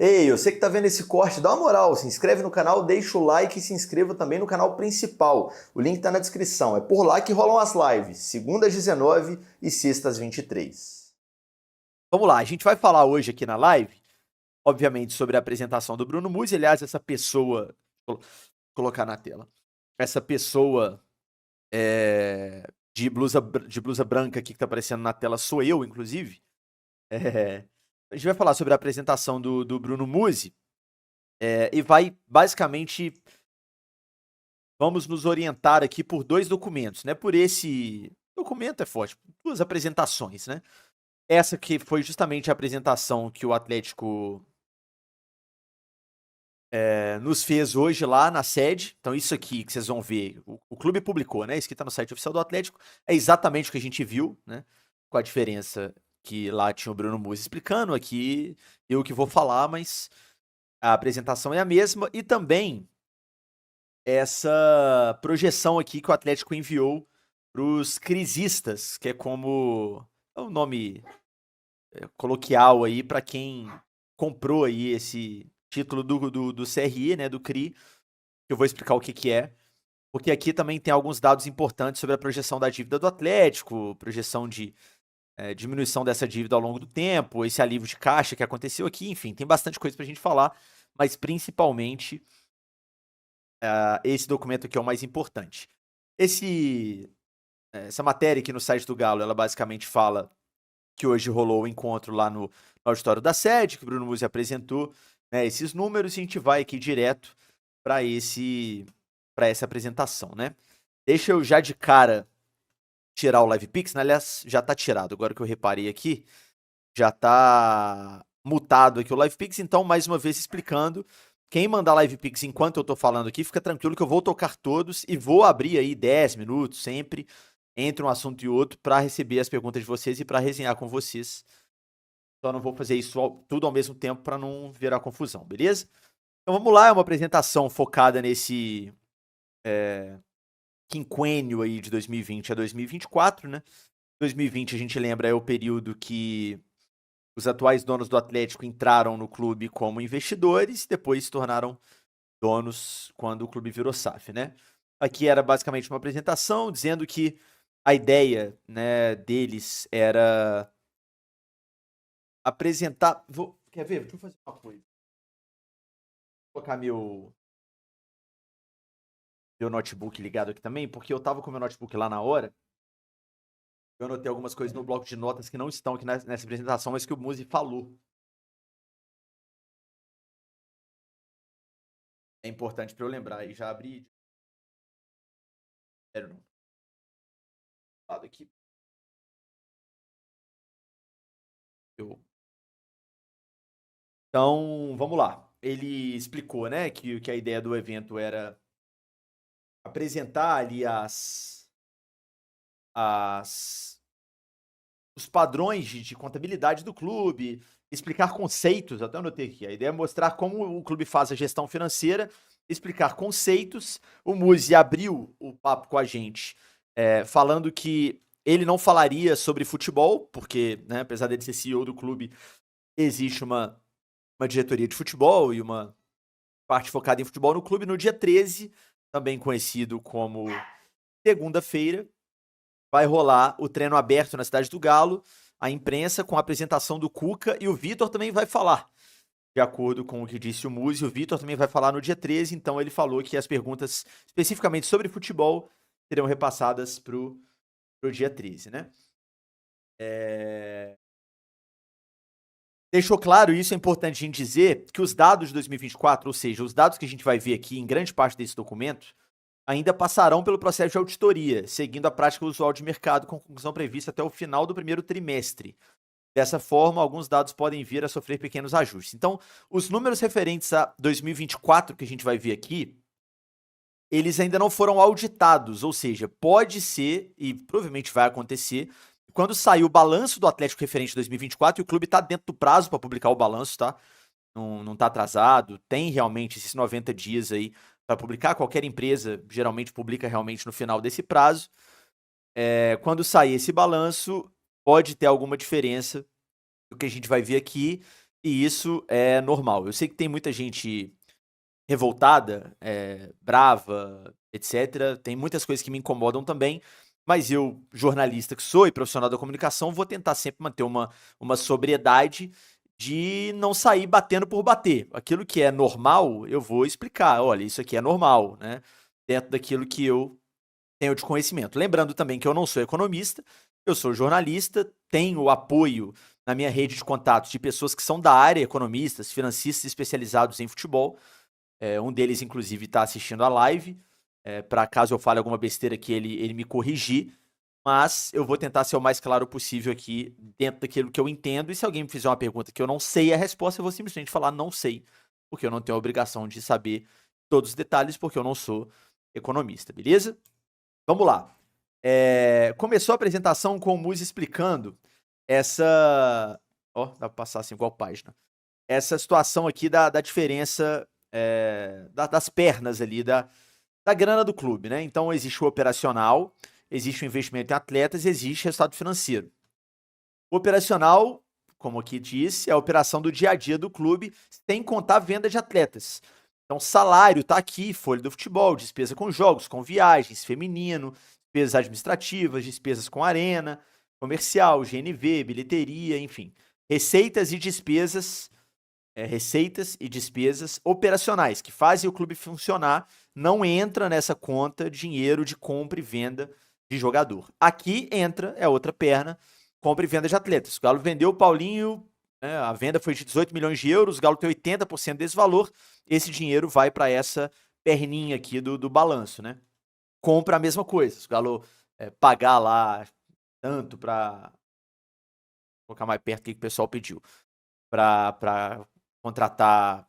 Ei, eu sei que tá vendo esse corte, dá uma moral, se inscreve no canal, deixa o like e se inscreva também no canal principal. O link tá na descrição. É por lá que rolam as lives, segundas 19 e sextas 23. Vamos lá, a gente vai falar hoje aqui na live, obviamente, sobre a apresentação do Bruno Musi. Aliás, essa pessoa, vou colocar na tela, essa pessoa de blusa branca aqui que tá aparecendo na tela sou eu, inclusive. É, a gente vai falar sobre a apresentação do Bruno Musi e vai, basicamente, vamos nos orientar aqui por dois documentos, né? Por esse documento é forte, duas apresentações, né? Essa que foi justamente a apresentação que o Atlético nos fez hoje lá na sede. Então, isso aqui que vocês vão ver, o clube publicou, né? Isso que tá no site oficial do Atlético é exatamente o que a gente viu, né? Com a diferença que lá tinha o Bruno Musi explicando, aqui eu que vou falar, mas a apresentação é a mesma. E também essa projeção aqui que o Atlético enviou para os crisistas, que é como é o nome coloquial aí para quem comprou aí esse título do CRI, né, do CRI, que eu vou explicar o que que é, porque aqui também tem alguns dados importantes sobre a projeção da dívida do Atlético, projeção de diminuição dessa dívida ao longo do tempo, esse alívio de caixa que aconteceu aqui, enfim, tem bastante coisa para a gente falar, mas principalmente esse documento aqui é o mais importante. Essa matéria aqui no site do Galo, ela basicamente fala que hoje rolou o encontro lá no auditório da sede, que o Bruno Musi apresentou, né, esses números, e a gente vai aqui direto para essa apresentação, né? Deixa eu já de cara tirar o LivePix, né? Aliás, já tá tirado, agora que eu reparei aqui, já tá mutado aqui o LivePix, então, mais uma vez explicando, quem mandar LivePix enquanto eu tô falando aqui, fica tranquilo que eu vou tocar todos e vou abrir aí 10 minutos sempre, entre um assunto e outro, para receber as perguntas de vocês e para resenhar com vocês. Só não vou fazer isso tudo ao mesmo tempo para não virar confusão, beleza? Então vamos lá, é uma apresentação focada nesse quinquênio aí de 2020 a 2024, né? 2020, a gente lembra, é o período que os atuais donos do Atlético entraram no clube como investidores, depois se tornaram donos quando o clube virou SAF, né? Aqui era basicamente uma apresentação dizendo que a ideia, né, deles era apresentar. Quer ver? Deixa eu fazer uma coisa. Vou colocar meu notebook ligado aqui também, porque eu tava com meu notebook lá na hora. Eu anotei algumas coisas no bloco de notas que não estão aqui nessa apresentação, mas que o Muzi falou. É importante para eu lembrar. E já abri. Sério, não. Lado aqui. Então, vamos lá. Ele explicou, né, que a ideia do evento era apresentar ali as os padrões de contabilidade do clube, explicar conceitos, até anotei aqui. A ideia é mostrar como o clube faz a gestão financeira, explicar conceitos. O Muzi abriu o papo com a gente, falando que ele não falaria sobre futebol, porque, né, apesar dele ser CEO do clube, existe uma diretoria de futebol e uma parte focada em futebol no clube. No dia 13, também conhecido como segunda-feira, vai rolar o treino aberto na Cidade do Galo, a imprensa com a apresentação do Cuca, e o Vitor também vai falar. De acordo com o que disse o Muzi, o Vitor também vai falar no dia 13, então ele falou que as perguntas especificamente sobre futebol serão repassadas pro dia 13, né? Deixou claro, e isso é importante a gente dizer, que os dados de 2024, ou seja, os dados que a gente vai ver aqui em grande parte desse documento, ainda passarão pelo processo de auditoria, seguindo a prática usual de mercado, com conclusão prevista até o final do primeiro trimestre. Dessa forma, alguns dados podem vir a sofrer pequenos ajustes. Então, os números referentes a 2024 que a gente vai ver aqui, eles ainda não foram auditados, ou seja, pode ser, e provavelmente vai acontecer, quando sair o balanço do Atlético referente a 2024, e o clube está dentro do prazo para publicar o balanço, tá? Não está atrasado, tem realmente esses 90 dias aí para publicar. Qualquer empresa geralmente publica realmente no final desse prazo. Quando sair esse balanço, pode ter alguma diferença do que a gente vai ver aqui. E isso é normal. Eu sei que tem muita gente revoltada, brava, etc. Tem muitas coisas que me incomodam também, mas eu, jornalista que sou e profissional da comunicação, vou tentar sempre manter uma sobriedade de não sair batendo por bater. Aquilo que é normal, eu vou explicar. Olha, isso aqui é normal, né? Dentro daquilo que eu tenho de conhecimento. Lembrando também que eu não sou economista, eu sou jornalista, tenho apoio na minha rede de contatos de pessoas que são da área, economistas, financistas especializados em futebol. Um deles, inclusive, está assistindo a live, para caso eu fale alguma besteira que ele me corrigir. Mas eu vou tentar ser o mais claro possível aqui, dentro daquilo que eu entendo. E se alguém me fizer uma pergunta que eu não sei a resposta, eu vou simplesmente falar não sei, porque eu não tenho a obrigação de saber todos os detalhes, porque eu não sou economista, beleza? Vamos lá. Começou a apresentação com o Muzi explicando essa. Ó, dá pra passar assim igual página. Essa situação aqui da diferença das pernas ali, da grana do clube, né? Então existe o operacional, existe o investimento em atletas e existe o resultado financeiro. O operacional, como aqui disse, é a operação do dia a dia do clube, sem contar a venda de atletas. Então, salário tá aqui, folha do futebol, despesa com jogos, com viagens, feminino, despesas administrativas, despesas com arena, comercial, GNV, bilheteria, enfim. Receitas e despesas operacionais que fazem o clube funcionar, não entra nessa conta dinheiro de compra e venda de jogador. Aqui entra, é outra perna, compra e venda de atletas. O Galo vendeu o Paulinho, né, a venda foi de 18 milhões de euros, o Galo tem 80% desse valor, esse dinheiro vai para essa perninha aqui do balanço, né? Compra a mesma coisa, se o Galo pagar lá tanto para colocar mais perto do que o pessoal pediu, para contratar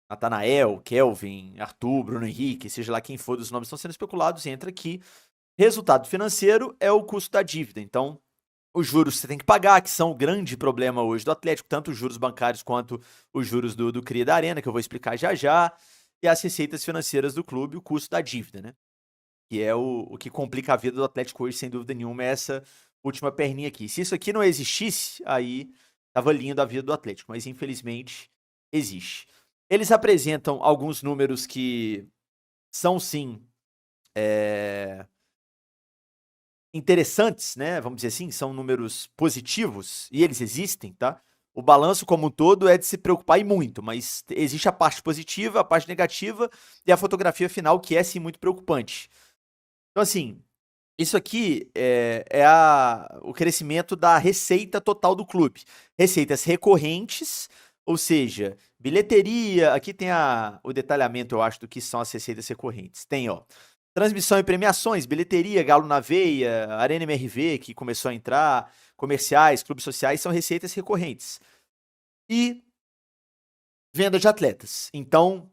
Natanael, Kelvin, Arthur, Bruno Henrique, seja lá quem for dos nomes que estão sendo especulados, entra aqui. Resultado financeiro é o custo da dívida. Então, os juros que você tem que pagar, que são o grande problema hoje do Atlético, tanto os juros bancários quanto os juros do CRI da Arena, que eu vou explicar já já, e as receitas financeiras do clube, o custo da dívida, né? Que é o que complica a vida do Atlético hoje, sem dúvida nenhuma, é essa última perninha aqui. Se isso aqui não existisse, aí tava lindo a vida do Atlético, mas infelizmente existe. Eles apresentam alguns números que são sim interessantes, né? Vamos dizer assim, são números positivos e eles existem, tá? O balanço como um todo é de se preocupar e muito, mas existe a parte positiva, a parte negativa e a fotografia final que é sim muito preocupante. Então assim, isso aqui o crescimento da receita total do clube. Receitas recorrentes, ou seja, bilheteria. Aqui tem o detalhamento, eu acho, do que são as receitas recorrentes. Tem, ó, transmissão e premiações, bilheteria, Galo na Veia, Arena MRV, que começou a entrar, comerciais, clubes sociais, são receitas recorrentes. E venda de atletas. Então,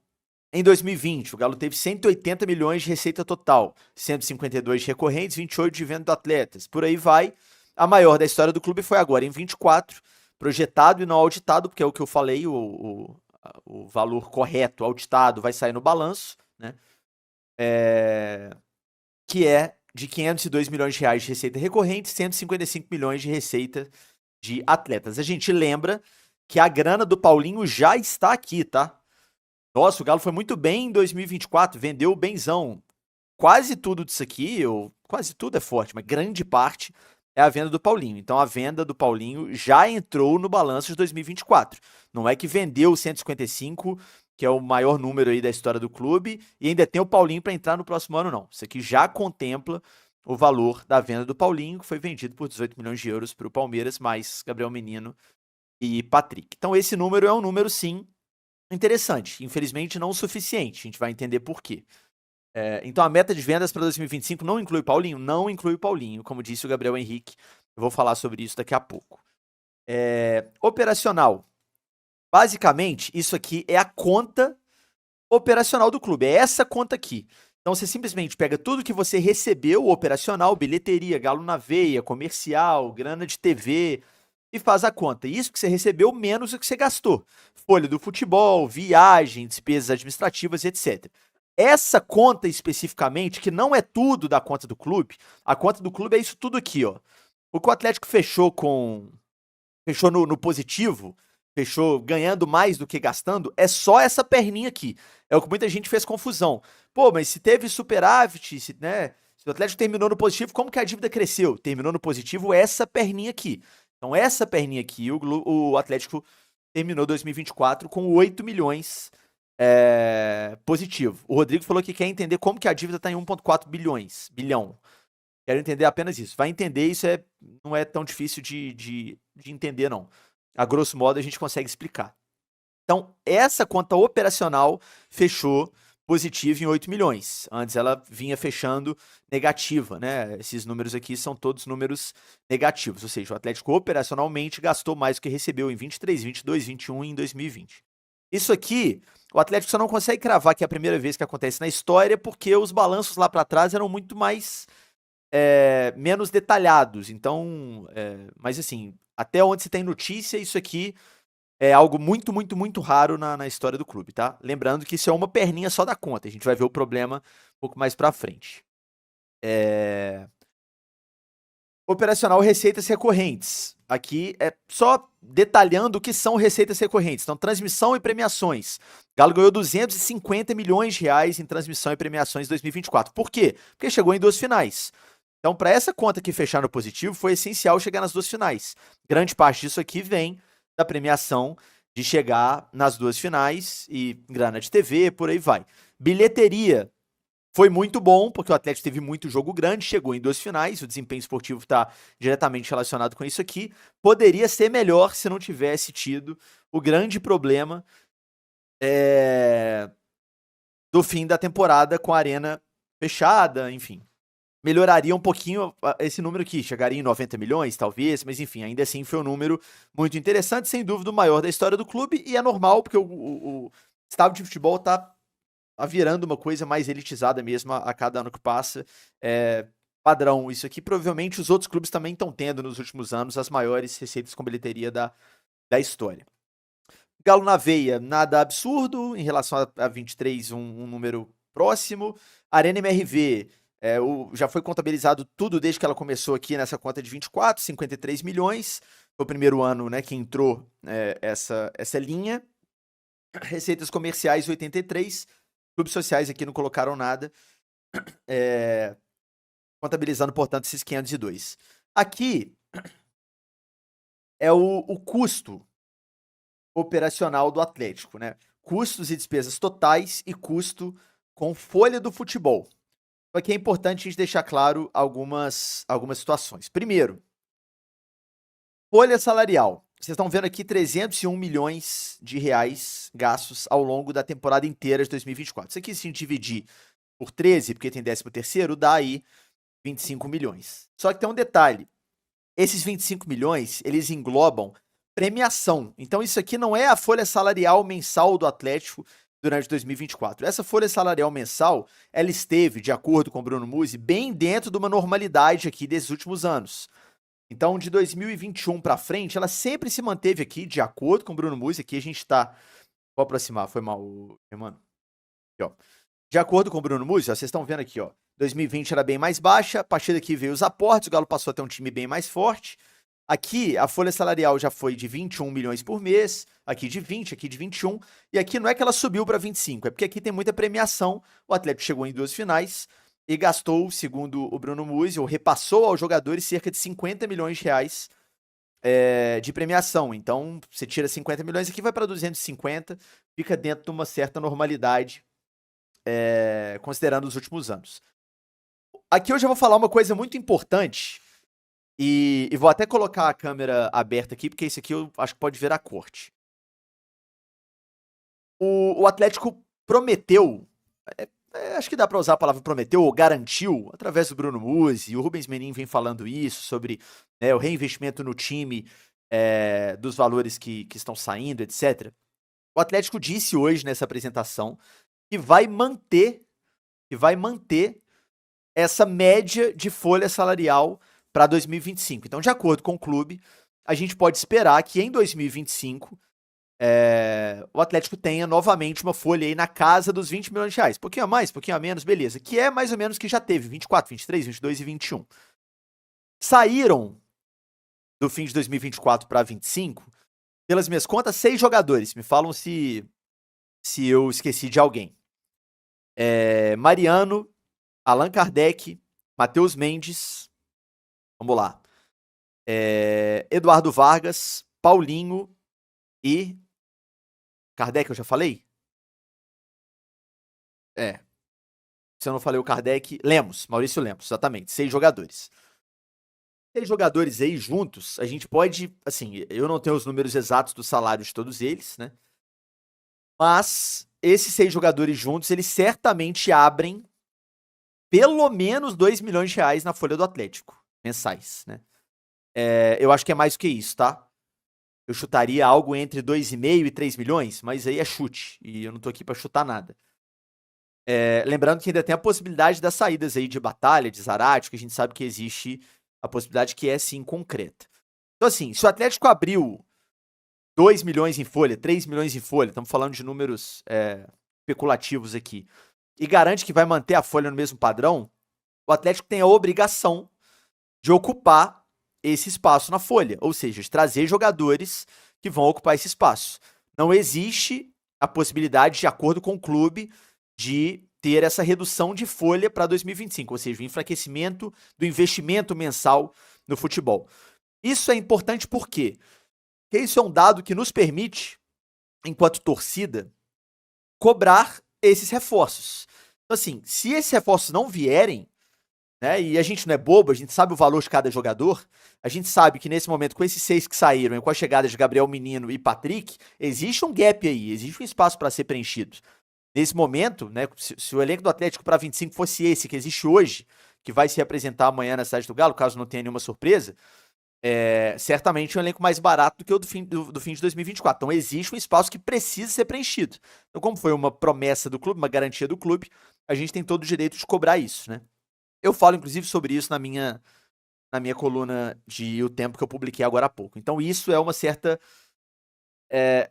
em 2020, o Galo teve 180 milhões de receita total, 152 de recorrentes, 28 de venda de atletas. Por aí vai. A maior da história do clube foi agora em 24, projetado e não auditado, porque é o que eu falei, o valor correto auditado vai sair no balanço, né? Que é de 502 milhões de reais de receita recorrente, 155 milhões de receita de atletas. A gente lembra que a grana do Paulinho já está aqui, tá? Nossa, o Galo foi muito bem em 2024, vendeu o benzão. Quase tudo disso aqui, ou quase tudo é forte, mas grande parte é a venda do Paulinho. Então a venda do Paulinho já entrou no balanço de 2024. Não é que vendeu 155, que é o maior número aí da história do clube, e ainda tem o Paulinho para entrar no próximo ano, não. Isso aqui já contempla o valor da venda do Paulinho, que foi vendido por 18 milhões de euros para o Palmeiras, mais Gabriel Menino e Patrick. Então esse número é um número, sim, interessante. Infelizmente não o suficiente, a gente vai entender por quê. Então a meta de vendas para 2025 não inclui o Paulinho? Não inclui o Paulinho, como disse o Gabriel Henrique. Eu vou falar sobre isso daqui a pouco. Operacional. Basicamente, isso aqui é a conta operacional do clube. É essa conta aqui. Então você simplesmente pega tudo que você recebeu, operacional, bilheteria, Galo na Veia, comercial, grana de TV, e faz a conta. Isso que você recebeu menos o que você gastou. Folha do futebol, viagem, despesas administrativas, etc. Essa conta especificamente, que não é tudo da conta do clube, a conta do clube é isso tudo aqui, ó. O que o Atlético fechou no positivo fechou ganhando mais do que gastando, é só essa perninha aqui. É o que muita gente fez confusão. Pô, mas se teve superávit, se o Atlético terminou no positivo, como que a dívida cresceu? Terminou no positivo essa perninha aqui. Então, essa perninha aqui, o Atlético terminou 2024 com 8 milhões positivo. O Rodrigo falou que quer entender como que a dívida está em 1,4 bilhão. Quero entender apenas isso. Vai entender, isso não é tão difícil de entender, não. A grosso modo, a gente consegue explicar. Então, essa conta operacional fechou positiva em 8 milhões. Antes ela vinha fechando negativa, né? Esses números aqui são todos números negativos, ou seja, o Atlético operacionalmente gastou mais do que recebeu em 23, 22, 21 e em 2020. Isso aqui, o Atlético só não consegue cravar que é a primeira vez que acontece na história, porque os balanços lá para trás eram muito mais menos detalhados. Então, mas assim, até onde se tem notícia, isso aqui é algo muito, muito, muito raro na história do clube, tá? Lembrando que isso é uma perninha só da conta. A gente vai ver o problema um pouco mais pra frente. Operacional receitas recorrentes. Aqui é só detalhando o que são receitas recorrentes. Então, transmissão e premiações. Galo ganhou 250 milhões de reais em transmissão e premiações em 2024. Por quê? Porque chegou em 2 finais. Então, para essa conta aqui fechar no positivo, foi essencial chegar nas 2 finais. Grande parte disso aqui vem da premiação de chegar nas 2 finais e grana de TV, por aí vai. Bilheteria foi muito bom, porque o Atlético teve muito jogo grande, chegou em 2 finais, o desempenho esportivo está diretamente relacionado com isso aqui. Poderia ser melhor se não tivesse tido o grande problema do fim da temporada com a arena fechada, enfim. Melhoraria um pouquinho esse número aqui, chegaria em 90 milhões, talvez, mas enfim, ainda assim foi um número muito interessante, sem dúvida o maior da história do clube, e é normal, porque o estádio de futebol tá virando uma coisa mais elitizada mesmo a cada ano que passa. Padrão isso aqui. Provavelmente os outros clubes também estão tendo nos últimos anos as maiores receitas com bilheteria da história. Galo na veia, nada absurdo, em relação a 23, um número próximo. Arena MRV, já foi contabilizado tudo desde que ela começou aqui nessa conta de 24, 53 milhões. Foi o primeiro ano, né, que entrou essa linha. Receitas comerciais, 83. Clubes sociais aqui não colocaram nada. Contabilizando, portanto, esses 502. Aqui é o custo operacional do Atlético, né? Custos e despesas totais e custo com folha do futebol. Aqui é importante a gente deixar claro algumas situações. Primeiro, folha salarial. Vocês estão vendo aqui 301 milhões de reais gastos ao longo da temporada inteira de 2024. Isso aqui, se a gente dividir por 13, porque tem 13º, dá aí 25 milhões. Só que tem um detalhe. Esses 25 milhões, eles englobam premiação. Então, isso aqui não é a folha salarial mensal do Atlético durante 2024. Essa folha salarial mensal, ela esteve, de acordo com o Bruno Musi, bem dentro de uma normalidade aqui desses últimos anos. Então, de 2021 para frente, ela sempre se manteve aqui, de acordo com o Bruno Musi. Aqui a gente tá... Vou aproximar, foi mal, mano. Aqui, ó. De acordo com o Bruno Musi, ó, vocês estão vendo aqui, ó. 2020 era bem mais baixa, a partir daqui veio os aportes, o Galo passou a ter um time bem mais forte. Aqui, a folha salarial já foi de 21 milhões por mês, aqui de 20, aqui de 21, e aqui não é que ela subiu para 25, é porque aqui tem muita premiação. O Atlético chegou em 2 finais e gastou, segundo o Bruno Musi, ou repassou aos jogadores cerca de 50 milhões de reais de premiação. Então, você tira 50 milhões aqui, vai para 250, fica dentro de uma certa normalidade, considerando os últimos anos. Aqui eu já vou falar uma coisa muito importante, e vou até colocar a câmera aberta aqui, porque esse aqui eu acho que pode virar corte. O Atlético prometeu, acho que dá para usar a palavra prometeu, ou garantiu, através do Bruno Musi, o Rubens Menin vem falando isso, sobre o reinvestimento no time, dos valores que estão saindo, etc. O Atlético disse hoje nessa apresentação que vai manter essa média de folha salarial para 2025. Então, de acordo com o clube, a gente pode esperar que em 2025 o Atlético tenha novamente uma folha aí na casa dos 20 milhões de reais. Pouquinho a mais, pouquinho a menos, beleza. Que é mais ou menos que já teve, 24, 23, 22 e 21. Saíram do fim de 2024 para 25 pelas minhas contas, 6 jogadores. Me falam se eu esqueci de alguém. Mariano, Allan Kardec, Matheus Mendes, vamos lá. Eduardo Vargas, Paulinho e Kardec, eu já falei? Se eu não falei o Kardec, Maurício Lemos, exatamente, 6 jogadores. 6 jogadores aí juntos, a gente pode, assim, eu não tenho os números exatos dos salários de todos eles, né? Mas esses 6 jogadores juntos, eles certamente abrem pelo menos 2 milhões de reais na folha do Atlético, mensais, né? Eu acho que é mais do que isso, tá? Eu chutaria algo entre 2,5 e 3 milhões, mas aí é chute, e eu não tô aqui pra chutar nada. Lembrando que ainda tem a possibilidade das saídas aí de Batalha, de Zarate, que a gente sabe que existe a possibilidade que é sim concreta. Então assim, se o Atlético abriu 2 milhões em folha, 3 milhões em folha, estamos falando de números especulativos aqui, e garante que vai manter a folha no mesmo padrão, o Atlético tem a obrigação de ocupar esse espaço na folha, ou seja, de trazer jogadores que vão ocupar esse espaço. Não existe a possibilidade, de acordo com o clube, de ter essa redução de folha para 2025, ou seja, o enfraquecimento do investimento mensal no futebol. Isso é importante por quê? Porque isso é um dado que nos permite, enquanto torcida, cobrar esses reforços. Então, assim, se esses reforços não vierem, né, e a gente não é bobo, a gente sabe o valor de cada jogador, a gente sabe que nesse momento, com esses 6 que saíram e com a chegada de Gabriel Menino e Patrick, existe um gap aí, existe um espaço para ser preenchido. Nesse momento, né, se o elenco do Atlético para 25 fosse esse que existe hoje, que vai se apresentar amanhã na Cidade do Galo, caso não tenha nenhuma surpresa, certamente é um elenco mais barato do que o do fim de 2024. Então existe um espaço que precisa ser preenchido. Então, como foi uma promessa do clube, uma garantia do clube, a gente tem todo o direito de cobrar isso, né? Eu falo, inclusive, sobre isso na minha coluna de O Tempo que eu publiquei agora há pouco. Então isso é um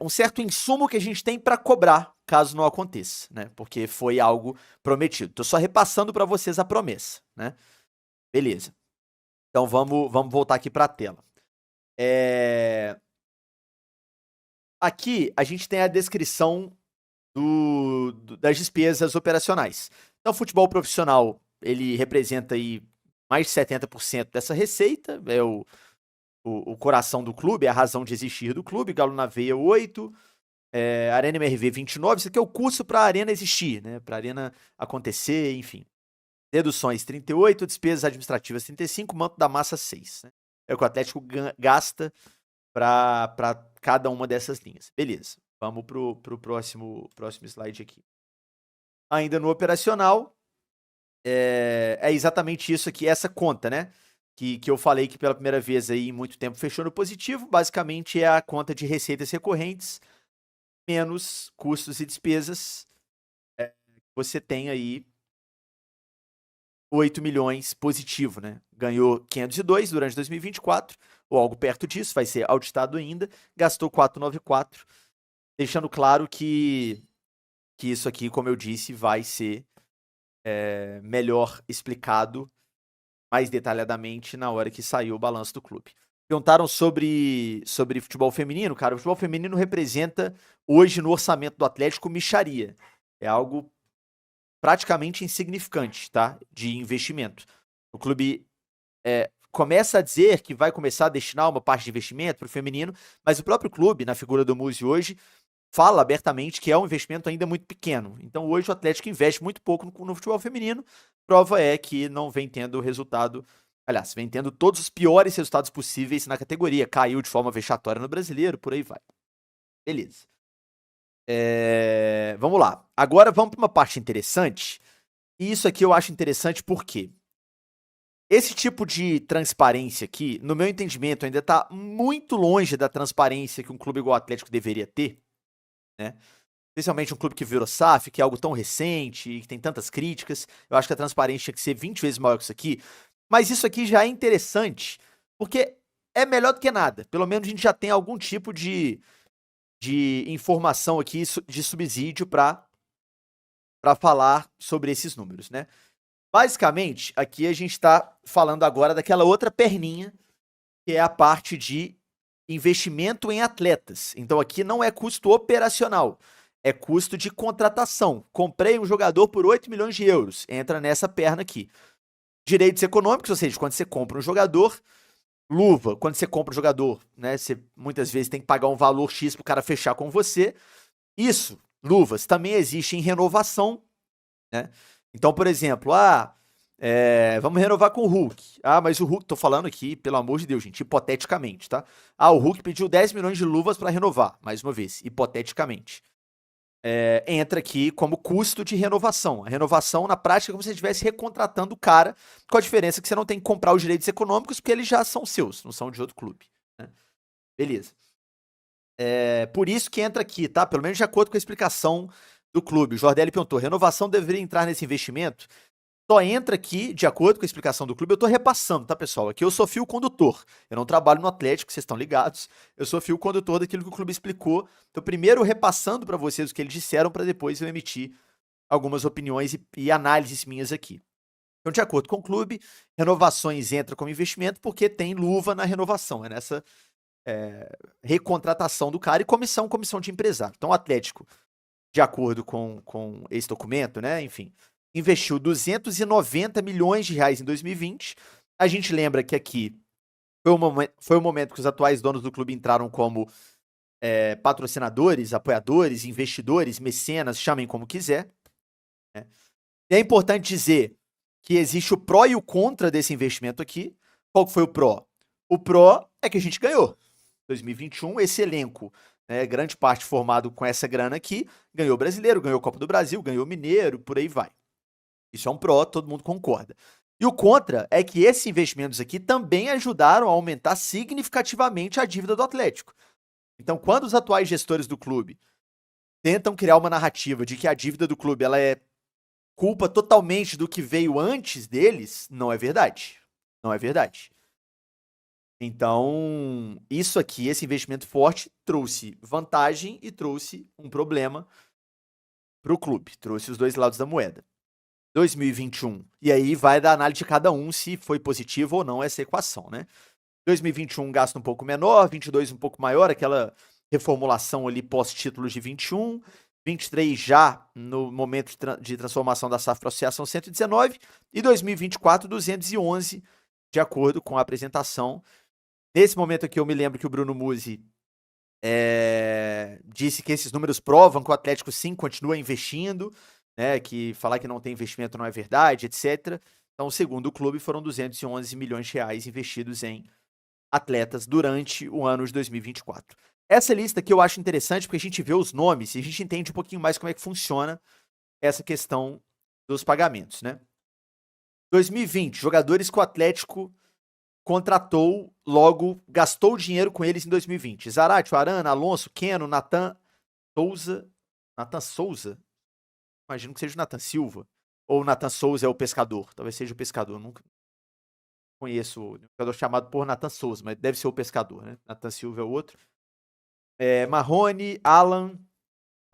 certo insumo que a gente tem para cobrar, caso não aconteça, né? Porque foi algo prometido. Tô só repassando para vocês a promessa, né? Beleza. Então vamos voltar aqui para a tela. Aqui a gente tem a descrição das despesas operacionais. Então, o futebol profissional, ele representa aí mais de 70% dessa receita, é o coração do clube, é a razão de existir do clube. Galo na Veia 8, Arena MRV 29, isso aqui é o custo para a Arena existir, né? Para a Arena acontecer, enfim. Deduções 38, despesas administrativas 35, manto da massa 6. Né? É o que o Atlético gasta para cada uma dessas linhas. Beleza, vamos pro próximo slide aqui. Ainda no operacional, é exatamente isso aqui, essa conta, né? Que eu falei que pela primeira vez aí em muito tempo fechou no positivo, basicamente é a conta de receitas recorrentes menos custos e despesas. Você tem aí 8 milhões positivo, né? Ganhou 502 durante 2024, ou algo perto disso, vai ser auditado ainda, gastou 494, deixando claro que isso aqui, como eu disse, vai ser melhor explicado mais detalhadamente na hora que saiu o balanço do clube. Perguntaram sobre futebol feminino. Cara, o futebol feminino representa, hoje no orçamento do Atlético, mixaria. É algo praticamente insignificante, tá? De investimento. O clube começa a dizer que vai começar a destinar uma parte de investimento para o feminino, mas o próprio clube, na figura do Muzi hoje, fala abertamente que é um investimento ainda muito pequeno. Então hoje o Atlético investe muito pouco no futebol feminino. Prova é que não vem tendo resultado, aliás, vem tendo todos os piores resultados possíveis na categoria. Caiu de forma vexatória no Brasileiro, por aí vai. Beleza. Vamos lá. Agora vamos para uma parte interessante. E isso aqui eu acho interessante porque esse tipo de transparência aqui, no meu entendimento, ainda está muito longe da transparência que um clube igual o Atlético deveria ter, né? Especialmente um clube que virou SAF, que é algo tão recente e que tem tantas críticas. Eu acho que a transparência tinha que ser 20 vezes maior que isso aqui. Mas isso aqui já é interessante, porque é melhor do que nada. Pelo menos a gente já tem algum tipo de informação aqui, de subsídio para falar sobre esses números, né? Basicamente, aqui a gente está falando agora daquela outra perninha, que é a parte de investimento em atletas. Então aqui não é custo operacional, é custo de contratação. Comprei um jogador por 8 milhões de euros, entra nessa perna aqui. Direitos econômicos, ou seja, quando você compra um jogador, luva, quando você compra um jogador, né, você muitas vezes tem que pagar um valor X para o cara fechar com você. Isso, luvas, também existe em renovação, né? Então, por exemplo, vamos renovar com o Hulk. Mas o Hulk, tô falando aqui, pelo amor de Deus, gente, hipoteticamente, tá? O Hulk pediu 10 milhões de luvas para renovar, mais uma vez, hipoteticamente. Entra aqui como custo de renovação. A renovação, na prática, é como se você estivesse recontratando o cara, com a diferença que você não tem que comprar os direitos econômicos, porque eles já são seus, não são de outro clube, né? Beleza. Por isso que entra aqui, tá? Pelo menos de acordo com a explicação do clube. O Jordelli perguntou, renovação deveria entrar nesse investimento? Só entra aqui, de acordo com a explicação do clube, eu tô repassando, tá, pessoal? Aqui eu sou fio condutor. Eu não trabalho no Atlético, vocês estão ligados. Eu sou fio condutor daquilo que o clube explicou. Então, primeiro repassando para vocês o que eles disseram, para depois eu emitir algumas opiniões e análises minhas aqui. Então, de acordo com o clube, renovações entram como investimento porque tem luva na renovação. É nessa recontratação do cara e comissão de empresário. Então, o Atlético, de acordo com esse documento, né, enfim, investiu 290 milhões de reais em 2020. A gente lembra que aqui foi o momento que os atuais donos do clube entraram como patrocinadores, apoiadores, investidores, mecenas, chamem como quiser, né? E é importante dizer que existe o pró e o contra desse investimento aqui. Qual que foi o pró? O pró é que a gente ganhou. 2021, esse elenco, né, grande parte formado com essa grana aqui, ganhou o Brasileiro, ganhou a Copa do Brasil, ganhou o Mineiro, por aí vai. Isso é um pró, todo mundo concorda. E o contra é que esses investimentos aqui também ajudaram a aumentar significativamente a dívida do Atlético. Então, quando os atuais gestores do clube tentam criar uma narrativa de que a dívida do clube ela é culpa totalmente do que veio antes deles, não é verdade. Não é verdade. Então, isso aqui, esse investimento forte, trouxe vantagem e trouxe um problema para o clube. Trouxe os dois lados da moeda. 2021. E aí vai da análise de cada um se foi positivo ou não essa equação, né? 2021 gasto um pouco menor, 22 um pouco maior, aquela reformulação ali pós-títulos de 21, 23 já no momento de transformação da SAF para a Associação 119 e 2024 211, de acordo com a apresentação. Nesse momento aqui eu me lembro que o Bruno Musi disse que esses números provam que o Atlético sim continua investindo, né, que falar que não tem investimento não é verdade, etc. Então, segundo o clube, foram 211 milhões de reais investidos em atletas durante o ano de 2024. Essa lista aqui eu acho interessante porque a gente vê os nomes e a gente entende um pouquinho mais como é que funciona essa questão dos pagamentos, né? 2020, jogadores que o Atlético contratou, logo gastou dinheiro com eles em 2020. Zaratio, Arana, Alonso, Keno, Nathan Souza? Imagino que seja o Nathan Silva. Ou o Nathan Souza é o pescador. Talvez seja o pescador. Nunca conheço um jogador chamado por Nathan Souza, mas deve ser o pescador, né? Nathan Silva é o outro. Marrone, Alan,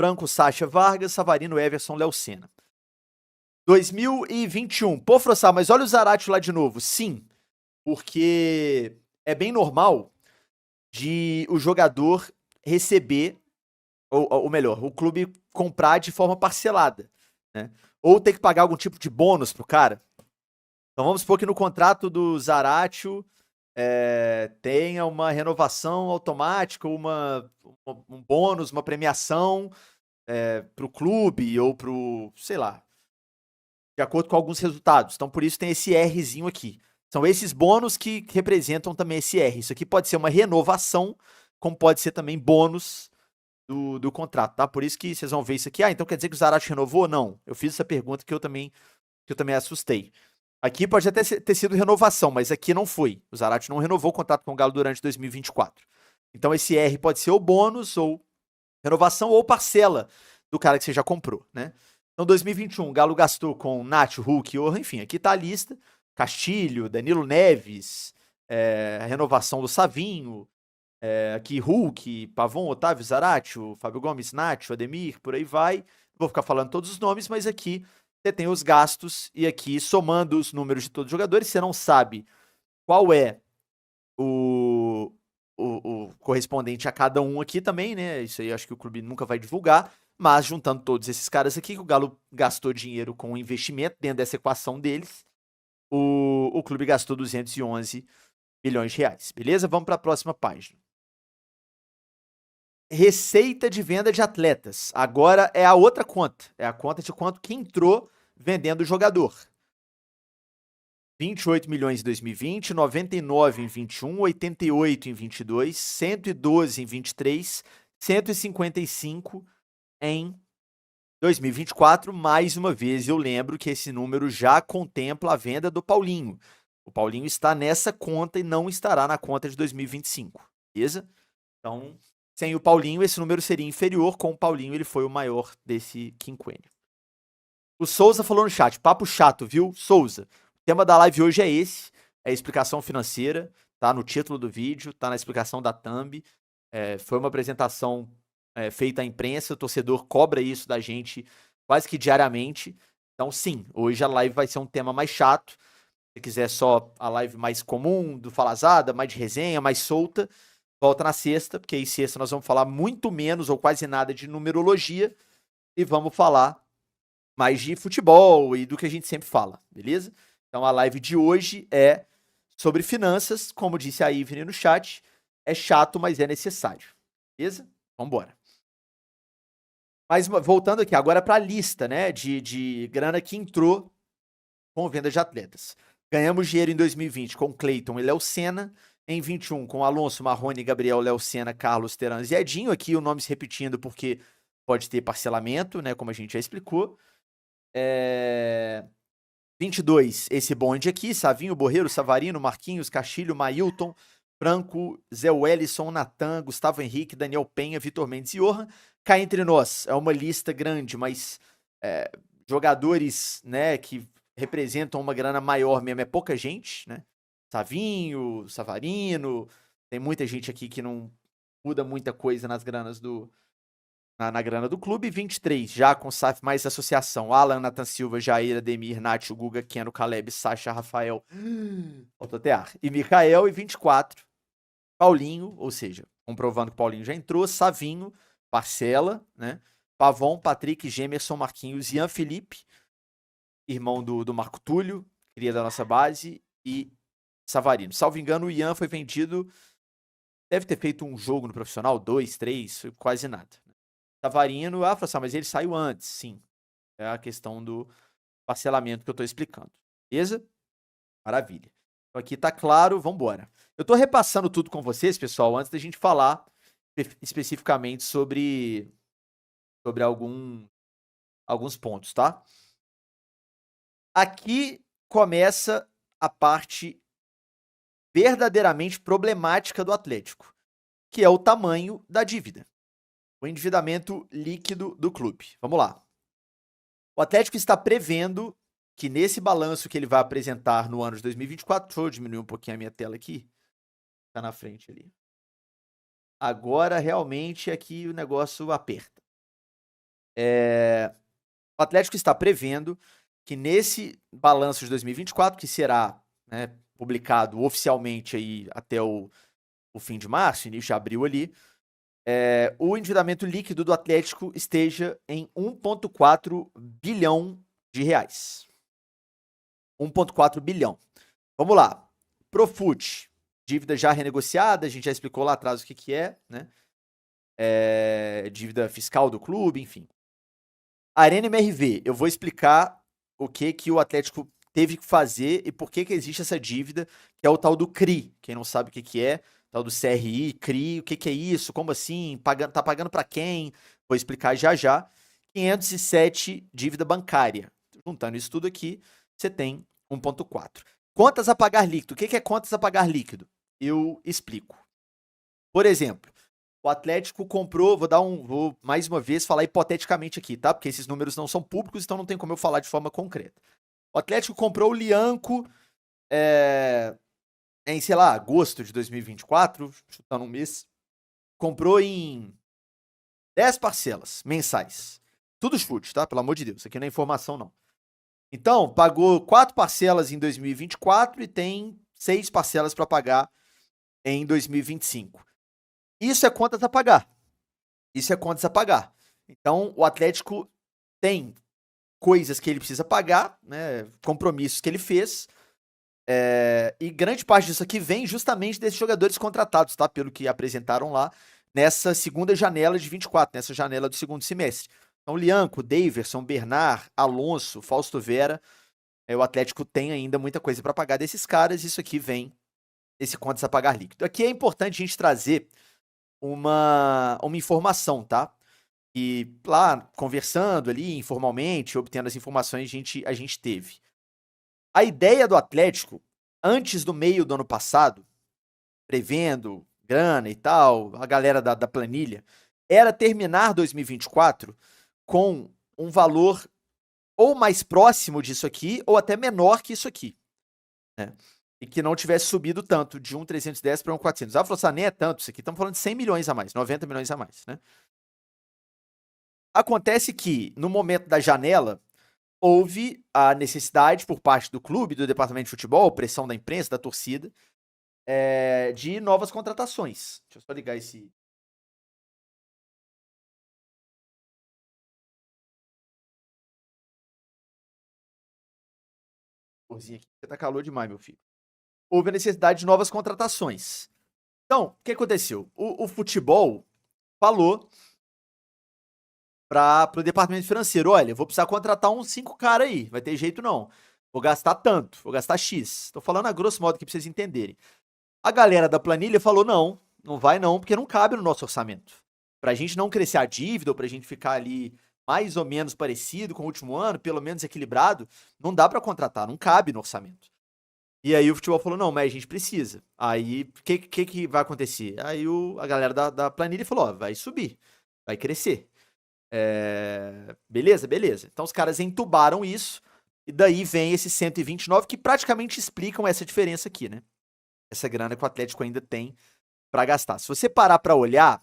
Franco, Sacha, Vargas, Savarino, Everson, Léo Senna. 2021. Pô, Frossá, mas olha o Zaratio lá de novo. Sim, porque é bem normal de o jogador receber, ou melhor, o clube comprar de forma parcelada, né? Ou ter que pagar algum tipo de bônus pro cara. Então vamos supor que no contrato do Zaratio tenha uma renovação automática, um bônus, uma premiação pro clube ou pro, sei lá, de acordo com alguns resultados. Então por isso tem esse Rzinho aqui. São esses bônus que representam também esse R. Isso aqui pode ser uma renovação, como pode ser também bônus do contrato, tá? Por isso que vocês vão ver isso aqui. Então quer dizer que o Zaratio renovou? Não. Eu fiz essa pergunta que eu também assustei. Aqui pode até ter sido renovação, mas aqui não foi. O Zaratio não renovou o contrato com o Galo durante 2024. Então esse R pode ser ou bônus, ou renovação, ou parcela do cara que você já comprou, né? Então 2021, o Galo gastou com Nacho, Hulk, enfim, aqui tá a lista. Castilho, Danilo Neves, a renovação do Savinho, aqui Hulk, Pavon, Otávio, Zaratio, Fábio Gomes, Nacho, Ademir, por aí vai. Vou ficar falando todos os nomes, mas aqui você tem os gastos e aqui somando os números de todos os jogadores, você não sabe qual é o correspondente a cada um aqui também, né? Isso aí acho que o clube nunca vai divulgar. Mas juntando todos esses caras aqui, que o Galo gastou dinheiro com investimento dentro dessa equação deles, o clube gastou 211 milhões de reais. Beleza? Vamos para a próxima página. Receita de venda de atletas. Agora é a outra conta. É a conta de quanto que entrou vendendo o jogador. 28 milhões em 2020, 99 em 21, 88 em 22, 112 em 23, 155 em 2024. Mais uma vez, eu lembro que esse número já contempla a venda do Paulinho. O Paulinho está nessa conta e não estará na conta de 2025, beleza? Então, sem o Paulinho, esse número seria inferior. Com o Paulinho, ele foi o maior desse quinquênio. O Souza falou no chat, papo chato, viu? Souza, o tema da live hoje é esse, é a explicação financeira, tá no título do vídeo, tá na explicação da thumb. Foi uma apresentação feita à imprensa, o torcedor cobra isso da gente quase que diariamente. Então, sim, hoje a live vai ser um tema mais chato. Se quiser só a live mais comum, do Falazada, mais de resenha, mais solta, volta na sexta, porque aí sexta nós vamos falar muito menos ou quase nada de numerologia e vamos falar mais de futebol e do que a gente sempre fala, beleza? Então a live de hoje é sobre finanças, como disse a Ivne no chat, é chato, mas é necessário, beleza? Vambora. Mas voltando aqui, agora para a lista, né, de grana que entrou com venda de atletas. Ganhamos dinheiro em 2020 com Cleiton e Léo Senna, em 21 com Alonso, Marrone, Gabriel, Léo Senna, Carlos, Terans e Edinho, aqui o nome se repetindo porque pode ter parcelamento, né, como a gente já explicou. 22, esse bonde aqui, Savinho, Borreiro, Savarino, Marquinhos, Castilho, Mailton, Franco, Zé Wellison, Natan, Gustavo Henrique, Daniel Penha, Vitor Mendes e Johan. Cá entre nós, é uma lista grande, mas jogadores, né, que representam uma grana maior mesmo, é pouca gente, né? Savinho, Savarino, tem muita gente aqui que não muda muita coisa nas granas na grana do clube. 23, já com SAF mais associação, Alan, Nathan Silva, Jair, Ademir, Nath, Guga, Keno, Caleb, Sacha, Rafael, Autotear e Mikael. E 24, Paulinho, ou seja, comprovando que o Paulinho já entrou, Savinho, Parcela, né? Pavon, Patrick, Gemerson, Marquinhos, Ian Felipe, irmão do Marco Túlio, cria da nossa base, e Savarino. Salvo engano, o Ian foi vendido, deve ter feito um jogo no profissional, 2, 3, quase nada. Savarino, mas ele saiu antes, sim. É a questão do parcelamento que eu tô explicando. Beleza? Maravilha. Então aqui tá claro, vambora. Eu tô repassando tudo com vocês, pessoal, antes da gente falar especificamente sobre alguns pontos, tá? Aqui começa a parte verdadeiramente problemática do Atlético, que é o tamanho da dívida. O endividamento líquido do clube. Vamos lá. O Atlético está prevendo que nesse balanço que ele vai apresentar no ano de 2024, deixa eu diminuir um pouquinho a minha tela aqui, tá na frente ali. Agora realmente aqui o negócio aperta. O Atlético está prevendo que nesse balanço de 2024, que será, né, publicado oficialmente aí até o fim de março, início de abril ali, o endividamento líquido do Atlético esteja em 1,4 bilhão de reais. 1,4 bilhão. Vamos lá. Profut, dívida já renegociada, a gente já explicou lá atrás o que é, né? Dívida fiscal do clube, enfim. Arena MRV, eu vou explicar o que o Atlético teve que fazer e por que existe essa dívida, que é o tal do CRI. Quem não sabe o que é, tal do CRI, CRI, o que é isso, como assim, tá pagando para quem? Vou explicar já. 507, dívida bancária. Juntando isso tudo aqui, você tem 1,4. Contas a pagar líquido. O que é contas a pagar líquido? Eu explico. Por exemplo, o Atlético comprou, vou mais uma vez falar hipoteticamente aqui, tá? Porque esses números não são públicos, então não tem como eu falar de forma concreta. O Atlético comprou o Lianco em, sei lá, agosto de 2024, chutando um mês. Comprou em 10 parcelas mensais. Tudo chute, tá? Pelo amor de Deus, isso aqui não é informação, não. Então, pagou 4 parcelas em 2024 e tem 6 parcelas para pagar em 2025. Isso é contas a pagar. Isso é contas a pagar. Então, o Atlético tem coisas que ele precisa pagar, né, compromissos que ele fez, e grande parte disso aqui vem justamente desses jogadores contratados, tá? Pelo que apresentaram lá, nessa segunda janela de 24, nessa janela do segundo semestre. Então, Lianco, Daverson, Bernard, Alonso, Fausto Vera, o Atlético tem ainda muita coisa para pagar desses caras, isso aqui vem desse contas a pagar líquido. Aqui é importante a gente trazer uma informação, tá? E lá, conversando ali informalmente, obtendo as informações, a gente teve. A ideia do Atlético, antes do meio do ano passado, prevendo grana e tal, a galera da planilha, era terminar 2024 com um valor ou mais próximo disso aqui, ou até menor que isso aqui, né? E que não tivesse subido tanto, de 1,310 para 1,400. Ah, falou assim, nem é tanto isso aqui, estamos falando de 100 milhões a mais, 90 milhões a mais, né? Acontece que, no momento da janela, houve a necessidade por parte do clube, do departamento de futebol, pressão da imprensa, da torcida, de novas contratações. Deixa eu só ligar esse... Porzinho aqui, porque tá calor demais, meu filho. Houve a necessidade de novas contratações. Então, o que aconteceu? O futebol falou para o departamento financeiro, olha, vou precisar contratar uns 5 caras aí, vai ter jeito não. Vou gastar tanto, vou gastar X. Tô falando a grosso modo aqui pra vocês entenderem. A galera da planilha falou, não, não vai não, porque não cabe no nosso orçamento. Pra gente não crescer a dívida, ou pra gente ficar ali mais ou menos parecido com o último ano, pelo menos equilibrado, não dá pra contratar, não cabe no orçamento. E aí o futebol falou, não, mas a gente precisa. Aí, o que vai acontecer? Aí a galera da planilha falou, ó, vai subir, vai crescer. Beleza? Beleza. Então os caras entubaram isso, e daí vem esses 129 que praticamente explicam essa diferença aqui, né? Essa grana que o Atlético ainda tem para gastar. Se você parar para olhar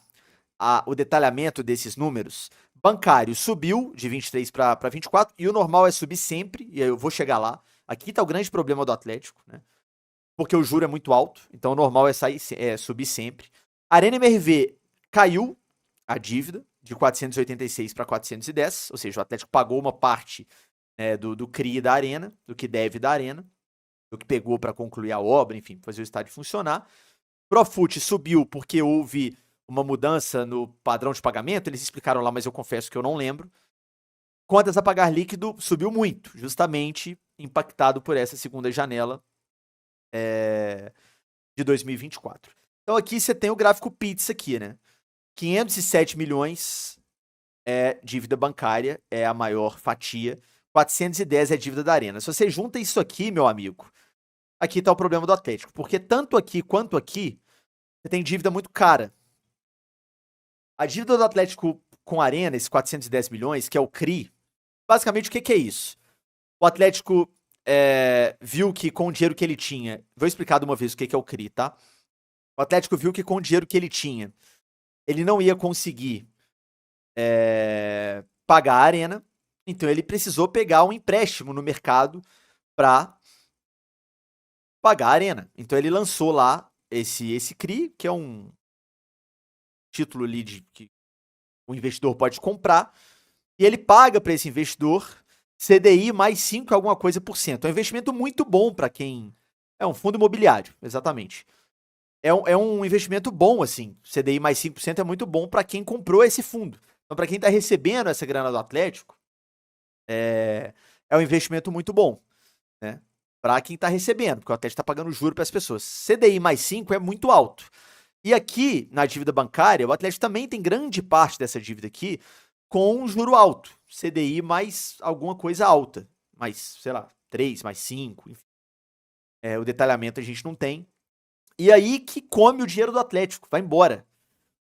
o detalhamento desses números, bancário subiu de 23 para 24, e o normal é subir sempre, e eu vou chegar lá. Aqui tá o grande problema do Atlético, né? Porque o juro é muito alto, então o normal é subir sempre. Arena MRV caiu a dívida de 486 para 410, ou seja, o Atlético pagou uma parte, né, do CRI da Arena, do que deve da Arena, do que pegou para concluir a obra, enfim, fazer o estádio funcionar. Profut subiu porque houve uma mudança no padrão de pagamento, eles explicaram lá, mas eu confesso que eu não lembro. Contas a pagar líquido subiu muito, justamente impactado por essa segunda janela de 2024. Então aqui você tem o gráfico Pizza aqui, né? 507 milhões é dívida bancária, é a maior fatia. 410 é dívida da Arena. Se você junta isso aqui, meu amigo, aqui tá o problema do Atlético. Porque tanto aqui quanto aqui, você tem dívida muito cara. A dívida do Atlético com a Arena, esses 410 milhões, que é o CRI, basicamente o que é isso? O Atlético viu que com o dinheiro que ele tinha... Vou explicar de uma vez o que é o CRI, tá? O Atlético viu que com o dinheiro que ele tinha, ele não ia conseguir pagar a Arena, então ele precisou pegar um empréstimo no mercado para pagar a Arena. Então ele lançou lá esse CRI, que é um título ali que o investidor pode comprar, e ele paga para esse investidor CDI mais 5 alguma coisa por cento. É um investimento muito bom para quem... É um fundo imobiliário, exatamente. É um investimento bom, assim. CDI mais 5% é muito bom para quem comprou esse fundo. Então, para quem está recebendo essa grana do Atlético, é um investimento muito bom, né? Para quem está recebendo, porque o Atlético está pagando juro para as pessoas. CDI mais 5 é muito alto. E aqui, na dívida bancária, o Atlético também tem grande parte dessa dívida aqui com um juro alto. CDI mais alguma coisa alta. Mais, sei lá, 3, mais 5, enfim. O detalhamento a gente não tem. E aí que come o dinheiro do Atlético, vai embora.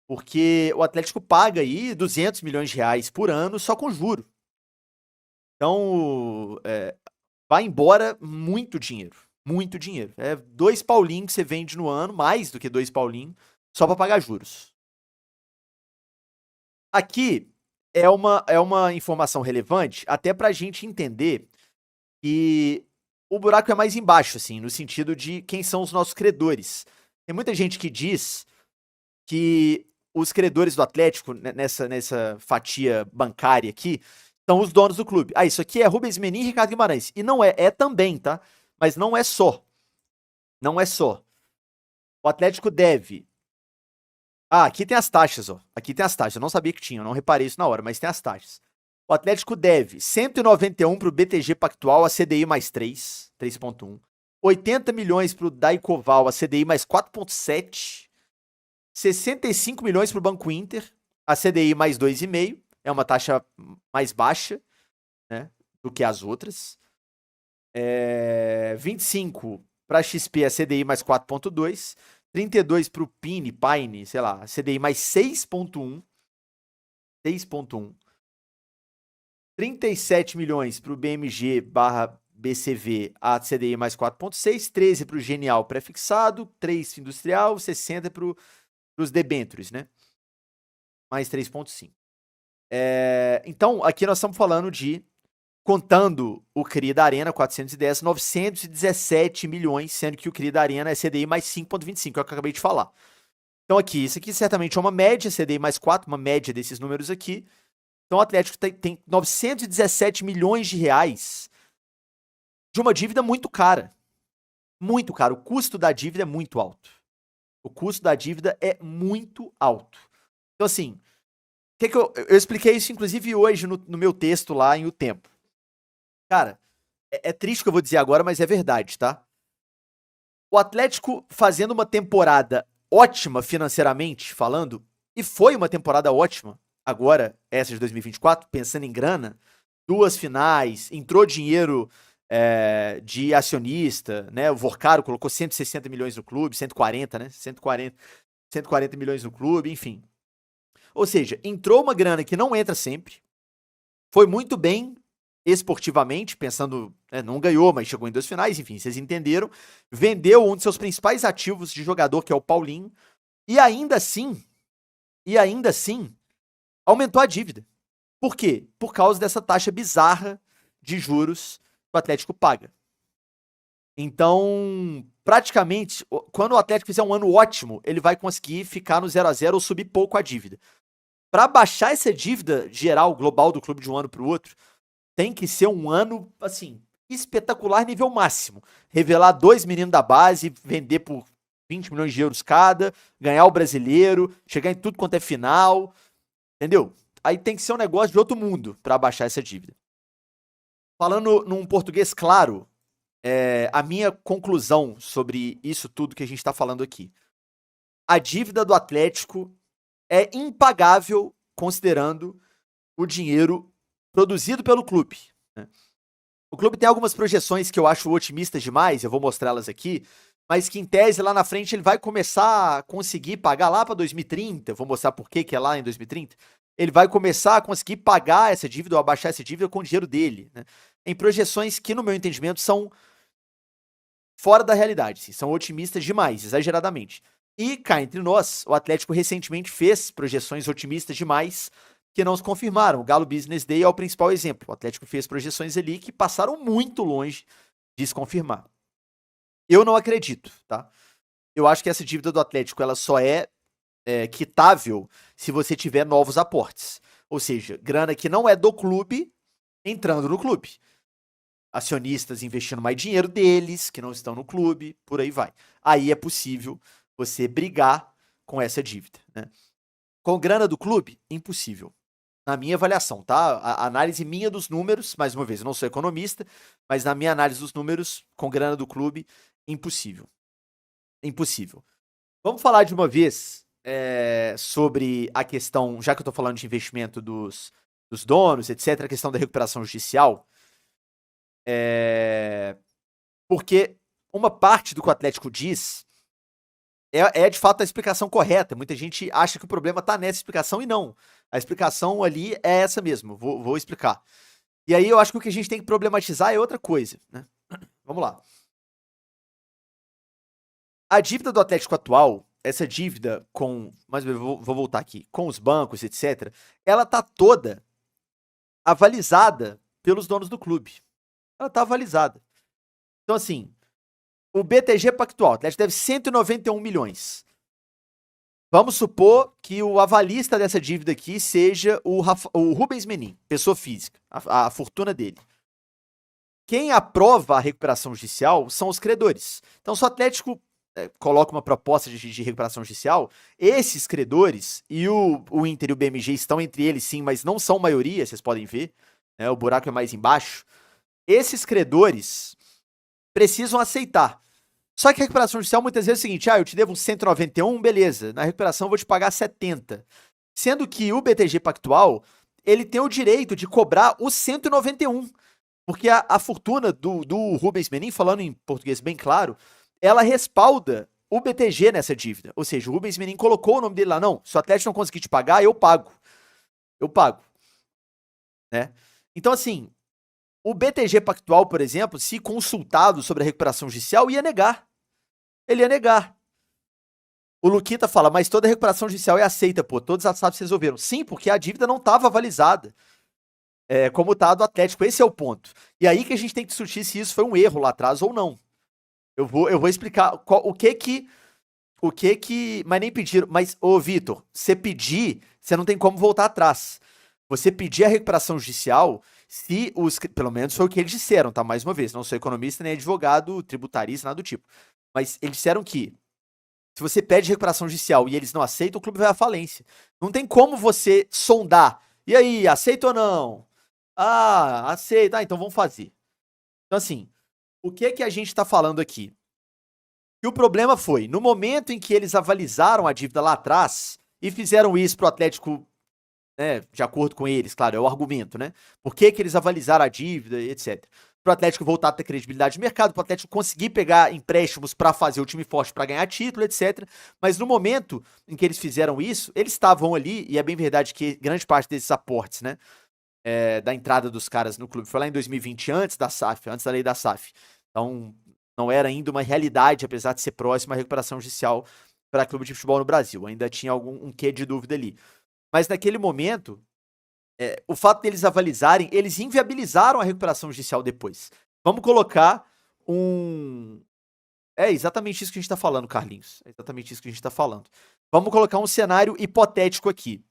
Porque o Atlético paga aí 200 milhões de reais por ano só com juro. Então, vai embora muito dinheiro. Muito dinheiro. 2 paulinhos que você vende no ano, mais do que 2 paulinhos, só para pagar juros. Aqui é uma informação relevante até para a gente entender que o buraco é mais embaixo, assim, no sentido de quem são os nossos credores. Tem muita gente que diz que os credores do Atlético, nessa fatia bancária aqui, são os donos do clube. Ah, isso aqui é Rubens Menin e Ricardo Guimarães. E não é, é também, tá? Mas não é só. Não é só. O Atlético deve. Ah, aqui tem as taxas, ó. Aqui tem as taxas. Eu não sabia que tinha, eu não reparei isso na hora, mas tem as taxas. O Atlético deve 191 pro BTG Pactual, a CDI mais 3, 3,1. 80 milhões pro Daicoval, a CDI mais 4,7. 65 milhões pro Banco Inter, a CDI mais 2,5. É uma taxa mais baixa, né, do que as outras. 25 para XP, a CDI mais 4,2. 32 para o Pine, sei lá, CDI mais 6,1. 6,1. 37 milhões para o BMG barra BCV, a CDI mais 4,6. 13 para o Genial prefixado. 3 industrial. 60 para os debêntures, né? Mais 3,5. Então, aqui nós estamos falando de, contando o CRI da Arena, 410, 917 milhões, sendo que o CRI da Arena é CDI mais 5,25, é o que eu acabei de falar. Então aqui, isso aqui certamente é uma média, CDI mais 4, uma média desses números aqui. Então o Atlético tem 917 milhões de reais de uma dívida muito cara. Muito cara. O custo da dívida é muito alto. O custo da dívida é muito alto. Então assim, eu expliquei isso inclusive hoje no meu texto lá em O Tempo. Cara, é triste o que eu vou dizer agora, mas é verdade, tá? O Atlético fazendo uma temporada ótima financeiramente falando, e foi uma temporada ótima, agora, essa de 2024, pensando em grana, 2 finais, entrou dinheiro de acionista, né? O Vorcaro colocou 160 milhões no clube, 140, né? 140 milhões no clube, enfim. Ou seja, entrou uma grana que não entra sempre, foi muito bem esportivamente, pensando, não ganhou, mas chegou em 2 finais, enfim, vocês entenderam. Vendeu um de seus principais ativos de jogador, que é o Paulinho, e ainda assim, aumentou a dívida. Por quê? Por causa dessa taxa bizarra de juros que o Atlético paga. Então, praticamente, quando o Atlético fizer um ano ótimo, ele vai conseguir ficar no 0-0 ou subir pouco a dívida. Para baixar essa dívida geral, global do clube de um ano para o outro, tem que ser um ano, assim, espetacular nível máximo. Revelar 2 meninos da base, vender por 20 milhões de euros cada, ganhar o brasileiro, chegar em tudo quanto é final, entendeu? Aí tem que ser um negócio de outro mundo para baixar essa dívida. Falando num português claro, a minha conclusão sobre isso tudo que a gente está falando aqui. A dívida do Atlético é impagável considerando o dinheiro produzido pelo clube, né? O clube tem algumas projeções que eu acho otimistas demais, eu vou mostrá-las aqui, mas que em tese lá na frente ele vai começar a conseguir pagar lá para 2030, eu vou mostrar por que é lá em 2030, ele vai começar a conseguir pagar essa dívida ou abaixar essa dívida com o dinheiro dele, né? Em projeções que, no meu entendimento, são fora da realidade, sim, são otimistas demais, exageradamente. E cá entre nós, o Atlético recentemente fez projeções otimistas demais que não se confirmaram. O Galo Business Day é o principal exemplo. O Atlético fez projeções ali que passaram muito longe de se confirmar. Eu não acredito, tá? Eu acho que essa dívida do Atlético ela só é quitável se você tiver novos aportes. Ou seja, grana que não é do clube entrando no clube. Acionistas investindo mais dinheiro deles, que não estão no clube, por aí vai. Aí é possível você brigar com essa dívida, né? Com grana do clube, impossível. Na minha avaliação, tá? A análise minha dos números, mais uma vez, eu não sou economista, mas na minha análise dos números, com grana do clube, impossível. Impossível. Vamos falar de uma vez sobre a questão, já que eu tô falando de investimento dos donos, etc., a questão da recuperação judicial. Porque uma parte do que o Atlético diz é de fato a explicação correta. Muita gente acha que o problema tá nessa explicação e não. A explicação ali é essa mesmo. Vou explicar. E aí eu acho que o que a gente tem que problematizar é outra coisa, né? Vamos lá. A dívida do Atlético atual, essa dívida com... Mas eu vou voltar aqui. Com os bancos, etc. Ela tá toda avalizada pelos donos do clube. Ela tá avalizada. Então, assim, o BTG Pactual, o Atlético deve 191 milhões. Vamos supor que o avalista dessa dívida aqui seja o Rubens Menin, pessoa física, a fortuna dele. Quem aprova a recuperação judicial são os credores. Então, se o Atlético coloca uma proposta de recuperação judicial, esses credores, e o Inter e o BMG estão entre eles sim, mas não são maioria, vocês podem ver, né, o buraco é mais embaixo, esses credores precisam aceitar. Só que a recuperação judicial muitas vezes é o seguinte, eu te devo uns 191, beleza, na recuperação eu vou te pagar 70. Sendo que o BTG Pactual, ele tem o direito de cobrar os 191, porque a fortuna do Rubens Menin, falando em português bem claro, ela respalda o BTG nessa dívida. Ou seja, o Rubens Menin colocou o nome dele lá, não, se o Atlético não conseguir te pagar, eu pago. Eu pago. Né? Então, assim, o BTG Pactual, por exemplo, se consultado sobre a recuperação judicial, ia negar. Ele ia negar. O Luquita fala, mas toda recuperação judicial é aceita, pô, todos as SAFs resolveram. Sim, porque a dívida não estava avalizada. Como tá a do Atlético, esse é o ponto. E aí que a gente tem que discutir se isso foi um erro lá atrás ou não. Eu vou explicar o que mas nem pediram, mas, ô Vitor, você pedir, você não tem como voltar atrás. Você pedir a recuperação judicial, se pelo menos foi o que eles disseram, tá? Mais uma vez, não sou economista nem advogado, tributarista, nada do tipo. Mas eles disseram que se você pede recuperação judicial e eles não aceitam, o clube vai à falência. Não tem como você sondar. E aí, aceita ou não? Ah, aceita. Então vamos fazer. Então assim, o que a gente tá falando aqui? Que o problema foi, no momento em que eles avalizaram a dívida lá atrás e fizeram isso pro Atlético, né, de acordo com eles, claro, é o argumento, né? Por que eles avalizaram a dívida, etc. Pro Atlético voltar a ter credibilidade de mercado, pro Atlético conseguir pegar empréstimos para fazer o time forte para ganhar título, etc. Mas no momento em que eles fizeram isso, eles estavam ali, e é bem verdade que grande parte desses aportes, né, da entrada dos caras no clube foi lá em 2020, antes da SAF, antes da lei da SAF. Então, não era ainda uma realidade, apesar de ser próxima a recuperação judicial para clube de futebol no Brasil. Ainda tinha um quê de dúvida ali. Mas naquele momento, o fato deles avalizarem, eles inviabilizaram a recuperação judicial depois. Vamos colocar É exatamente isso que a gente está falando, Carlinhos. É exatamente isso que a gente está falando. Vamos colocar um cenário hipotético aqui.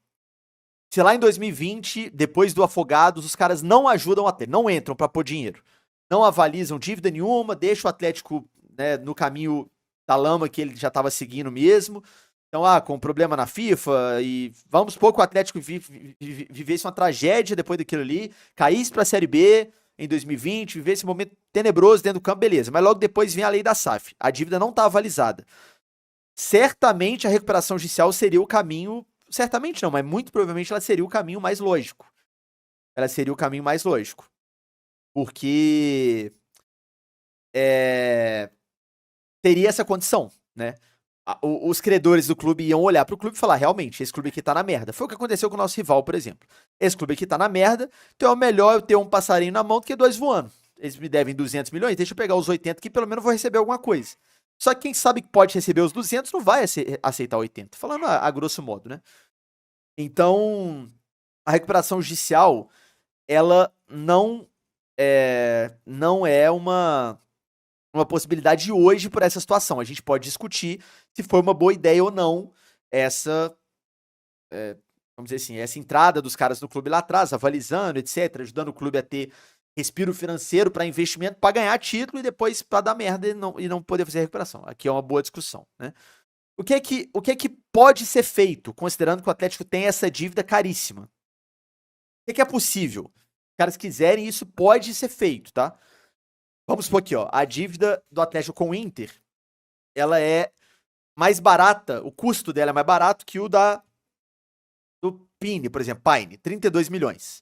Se lá em 2020, depois do Afogados, os caras não ajudam até, não entram para pôr dinheiro, não avalizam dívida nenhuma, deixam o Atlético, né, no caminho da lama que ele já estava seguindo mesmo. Então, com problema na FIFA, e vamos supor que o Atlético vivesse uma tragédia depois daquilo ali, caísse para a Série B em 2020, vivesse esse momento tenebroso dentro do campo, beleza. Mas logo depois vem a lei da SAF. A dívida não está avalizada. Certamente a recuperação judicial seria o caminho. Certamente não, mas muito provavelmente ela seria o caminho mais lógico. Ela seria o caminho mais lógico. Porque teria essa condição, né? Os credores do clube iam olhar pro clube e falar, realmente, esse clube aqui tá na merda. Foi o que aconteceu com o nosso rival, por exemplo. Esse clube aqui tá na merda, então é melhor eu ter um passarinho na mão do que 2 voando. Eles me devem 200 milhões, deixa eu pegar os 80 que pelo menos eu vou receber alguma coisa. Só que quem sabe que pode receber os 200 não vai aceitar 80. Falando a grosso modo, né? Então, a recuperação judicial, ela não é uma possibilidade hoje por essa situação. A gente pode discutir se foi uma boa ideia ou não essa, vamos dizer assim, essa entrada dos caras no clube lá atrás, avalizando, etc., ajudando o clube a ter respiro financeiro para investimento, para ganhar título e depois para dar merda e não poder fazer a recuperação. Aqui é uma boa discussão, né? O que é que pode ser feito, considerando que o Atlético tem essa dívida caríssima? O que é possível? Se os caras quiserem, isso pode ser feito, tá? Vamos supor aqui, ó, a dívida do Atlético com o Inter, ela é mais barata, o custo dela é mais barato que o do Pine, por exemplo, Paine, 32 milhões.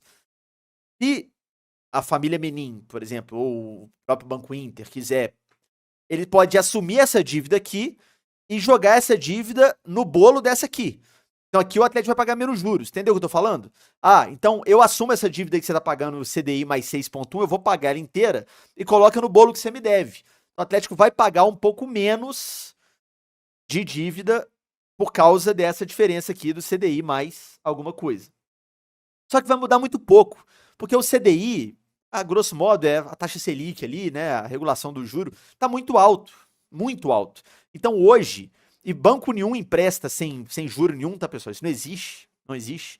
Se a família Menin, por exemplo, ou o próprio Banco Inter quiser, ele pode assumir essa dívida aqui e jogar essa dívida no bolo dessa aqui. Então aqui o Atlético vai pagar menos juros, entendeu o que eu tô falando? Então eu assumo essa dívida que você tá pagando o CDI mais 6,1, eu vou pagar ela inteira e coloca no bolo que você me deve. O Atlético vai pagar um pouco menos de dívida por causa dessa diferença aqui do CDI mais alguma coisa. Só que vai mudar muito pouco, porque o CDI, a grosso modo, é a taxa Selic ali, né, a regulação do juro, tá muito alto. muito alto. Então hoje, e banco nenhum empresta sem juro nenhum, tá, pessoal? Isso não existe, não existe.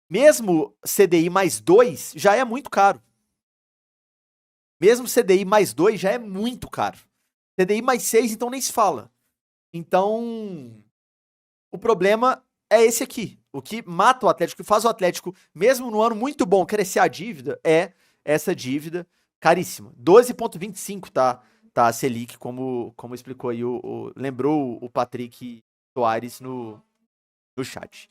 Mesmo CDI mais 2 já é muito caro. Mesmo CDI mais 2 já é muito caro. CDI mais 6, então nem se fala. Então, o problema é esse aqui. O que mata o Atlético, que faz o Atlético, mesmo no ano muito bom, crescer a dívida, é essa dívida caríssima. 12,25 tá a Selic, como explicou aí, lembrou o Patrick Soares no chat.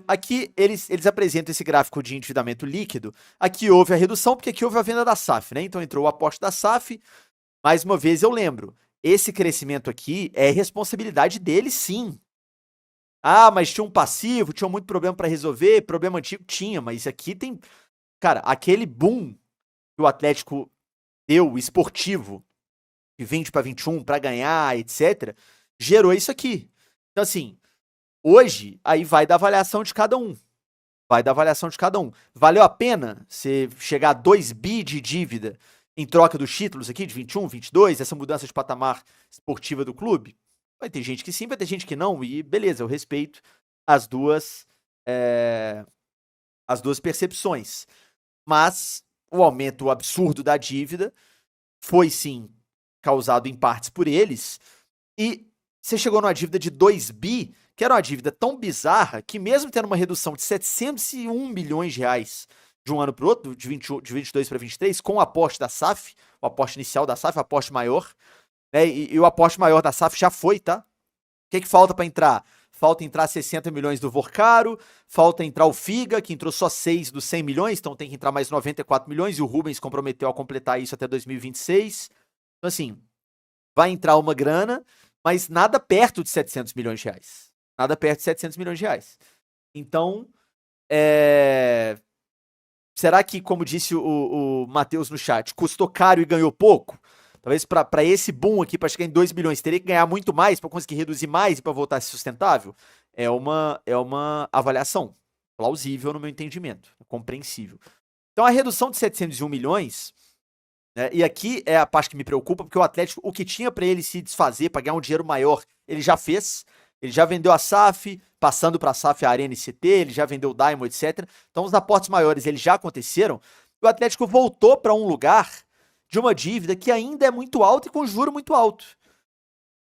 Aqui eles apresentam esse gráfico de endividamento líquido. Aqui houve a redução, porque aqui houve a venda da SAF, né? Então entrou o aporte da SAF. Mais uma vez eu lembro, esse crescimento aqui é responsabilidade dele, sim. Ah, mas tinha um passivo, tinha muito problema para resolver, problema antigo, tinha, mas aqui tem... Cara, aquele boom que o Atlético deu, esportivo, de 20 para 21, para ganhar, etc., gerou isso aqui. Então, assim, hoje, aí vai da avaliação de cada um. Vai da avaliação de cada um. Valeu a pena você chegar a 2 bi de dívida em troca dos títulos aqui, de 21, 22, essa mudança de patamar esportiva do clube? Vai ter gente que sim, vai ter gente que não, e beleza, eu respeito as duas percepções. Mas o aumento absurdo da dívida foi sim causado em partes por eles, e você chegou numa dívida de 2 bi, que era uma dívida tão bizarra que mesmo tendo uma redução de 701 milhões de reais de um ano para o outro, de 22 para 23, com o aporte da SAF, o aporte inicial da SAF, o aporte maior, né, e o aporte maior da SAF já foi, tá? O que falta para entrar? Falta entrar 60 milhões do Vorcaro, falta entrar o Figa, que entrou só 6 dos 100 milhões, então tem que entrar mais 94 milhões, e o Rubens comprometeu a completar isso até 2026. Então, assim, vai entrar uma grana, mas nada perto de 700 milhões de reais. Nada perto de 700 milhões de reais. Então, será que, como disse o Matheus no chat, custou caro e ganhou pouco? Talvez para esse boom aqui, para chegar em 2 bilhões, teria que ganhar muito mais para conseguir reduzir mais e para voltar a ser sustentável? É uma avaliação plausível no meu entendimento, compreensível. Então a redução de 701 milhões, né, e aqui é a parte que me preocupa, porque o Atlético, o que tinha para ele se desfazer, para ganhar um dinheiro maior, ele já fez. Ele já vendeu a SAF, passando para a SAF, a Arena e CT, ele já vendeu o Diamond, etc. Então os aportes maiores eles já aconteceram. E o Atlético voltou para um lugar de uma dívida que ainda é muito alta e com juro muito alto.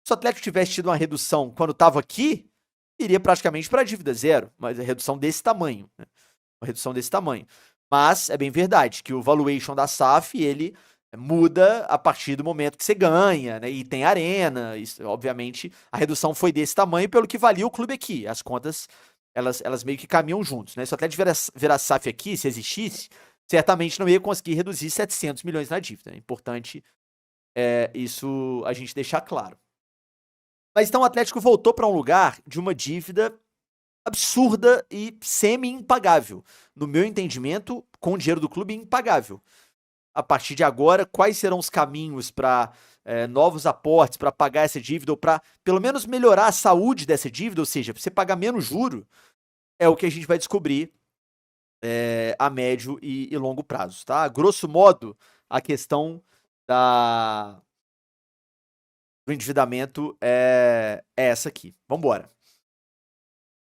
Se o Atlético tivesse tido uma redução quando estava aqui, iria praticamente para a dívida zero, mas a redução desse tamanho, né? Uma redução desse tamanho. Mas é bem verdade que o valuation da SAF, ele muda a partir do momento que você ganha, né? E tem arena, isso, obviamente a redução foi desse tamanho pelo que valia o clube aqui. As contas, elas meio que caminham juntos, né? Se o Atlético virar SAF aqui, se existisse, certamente não ia conseguir reduzir 700 milhões na dívida. É importante isso a gente deixar claro. Mas então o Atlético voltou para um lugar de uma dívida absurda e semi-impagável. No meu entendimento, com o dinheiro do clube, impagável. A partir de agora, quais serão os caminhos para novos aportes, para pagar essa dívida, ou para pelo menos melhorar a saúde dessa dívida, ou seja, você pagar menos juro, é o que a gente vai descobrir a médio e longo prazo, tá? Grosso modo, a questão do endividamento é essa aqui. Vamos embora.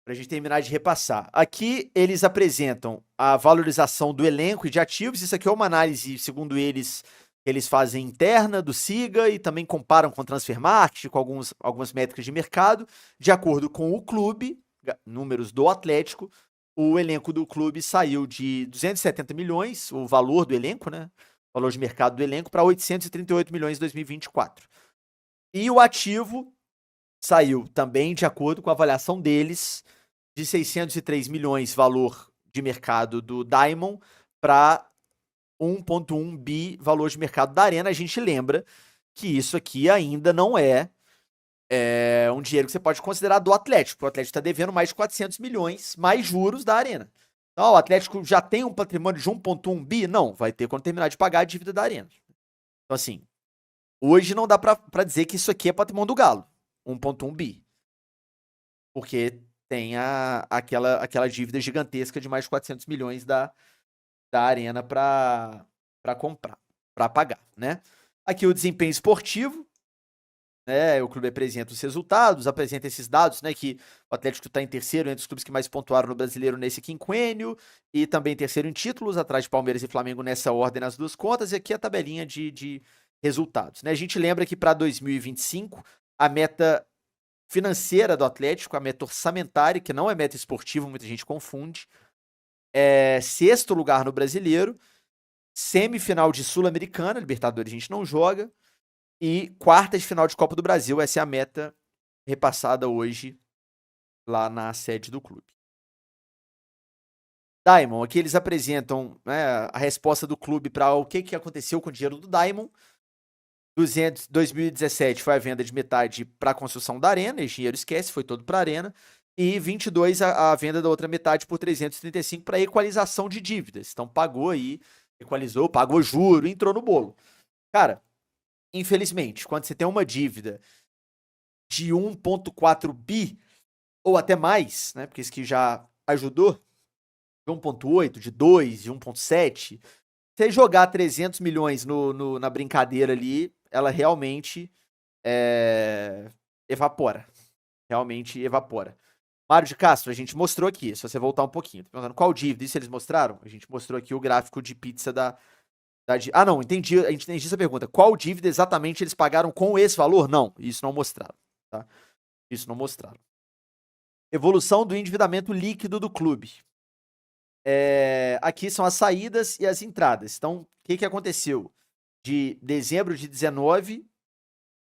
Para a gente terminar de repassar. Aqui eles apresentam a valorização do elenco e de ativos. Isso aqui é uma análise, segundo eles fazem interna do SIGA e também comparam com o Transfermarkt, com algumas métricas de mercado. De acordo com o clube, números do Atlético, o elenco do clube saiu de 270 milhões, o valor do elenco, né? O valor de mercado do elenco, para 838 milhões em 2024. E o ativo saiu também, de acordo com a avaliação deles, de 603 milhões valor de mercado do Diamond para 1,1 bi valor de mercado da Arena. A gente lembra que isso aqui ainda não é um dinheiro que você pode considerar do Atlético. O Atlético está devendo mais de 400 milhões, mais juros da Arena. Então, o Atlético já tem um patrimônio de 1,1 bi? Não, vai ter quando terminar de pagar a dívida da Arena. Então, assim, hoje não dá para dizer que isso aqui é patrimônio do Galo, 1,1 bi. Porque tem aquela dívida gigantesca de mais de 400 milhões da Arena para comprar, para pagar, né? Aqui o desempenho esportivo, né? O clube apresenta os resultados, apresenta esses dados, né? Que o Atlético está em terceiro entre os clubes que mais pontuaram no Brasileiro nesse quinquênio, e também terceiro em títulos, atrás de Palmeiras e Flamengo nessa ordem nas duas contas, e aqui a tabelinha de resultados, né? A gente lembra que para 2025, a meta financeira do Atlético, a meta orçamentária, que não é meta esportiva, muita gente confunde, é sexto lugar no Brasileiro, semifinal de Sul-Americana, Libertadores a gente não joga, e quartas de final de Copa do Brasil. Essa é a meta repassada hoje lá na sede do clube. Daimon, aqui eles apresentam, né, a resposta do clube para o que aconteceu com o dinheiro do Daimon. 2017 foi a venda de metade para a construção da arena, esse dinheiro esquece, foi todo para a arena. E 22 a venda da outra metade por 335 para equalização de dívidas. Então pagou aí, equalizou, pagou juro, entrou no bolo. Cara, infelizmente, quando você tem uma dívida de 1,4 bi, ou até mais, né? Porque isso aqui já ajudou, de 1,8, de 2, de 1,7. Você jogar 300 milhões na brincadeira ali, ela realmente evapora. Realmente evapora. Mário de Castro, a gente mostrou aqui, se você voltar um pouquinho. Tô perguntando qual dívida, isso eles mostraram? A gente mostrou aqui o gráfico de pizza da Ah, não, entendi, a gente entendi essa pergunta. Qual dívida exatamente eles pagaram com esse valor? Não, isso não mostraram, tá? Isso não mostraram. Evolução do endividamento líquido do clube. Aqui são as saídas e as entradas. Então, o que aconteceu? De dezembro de 19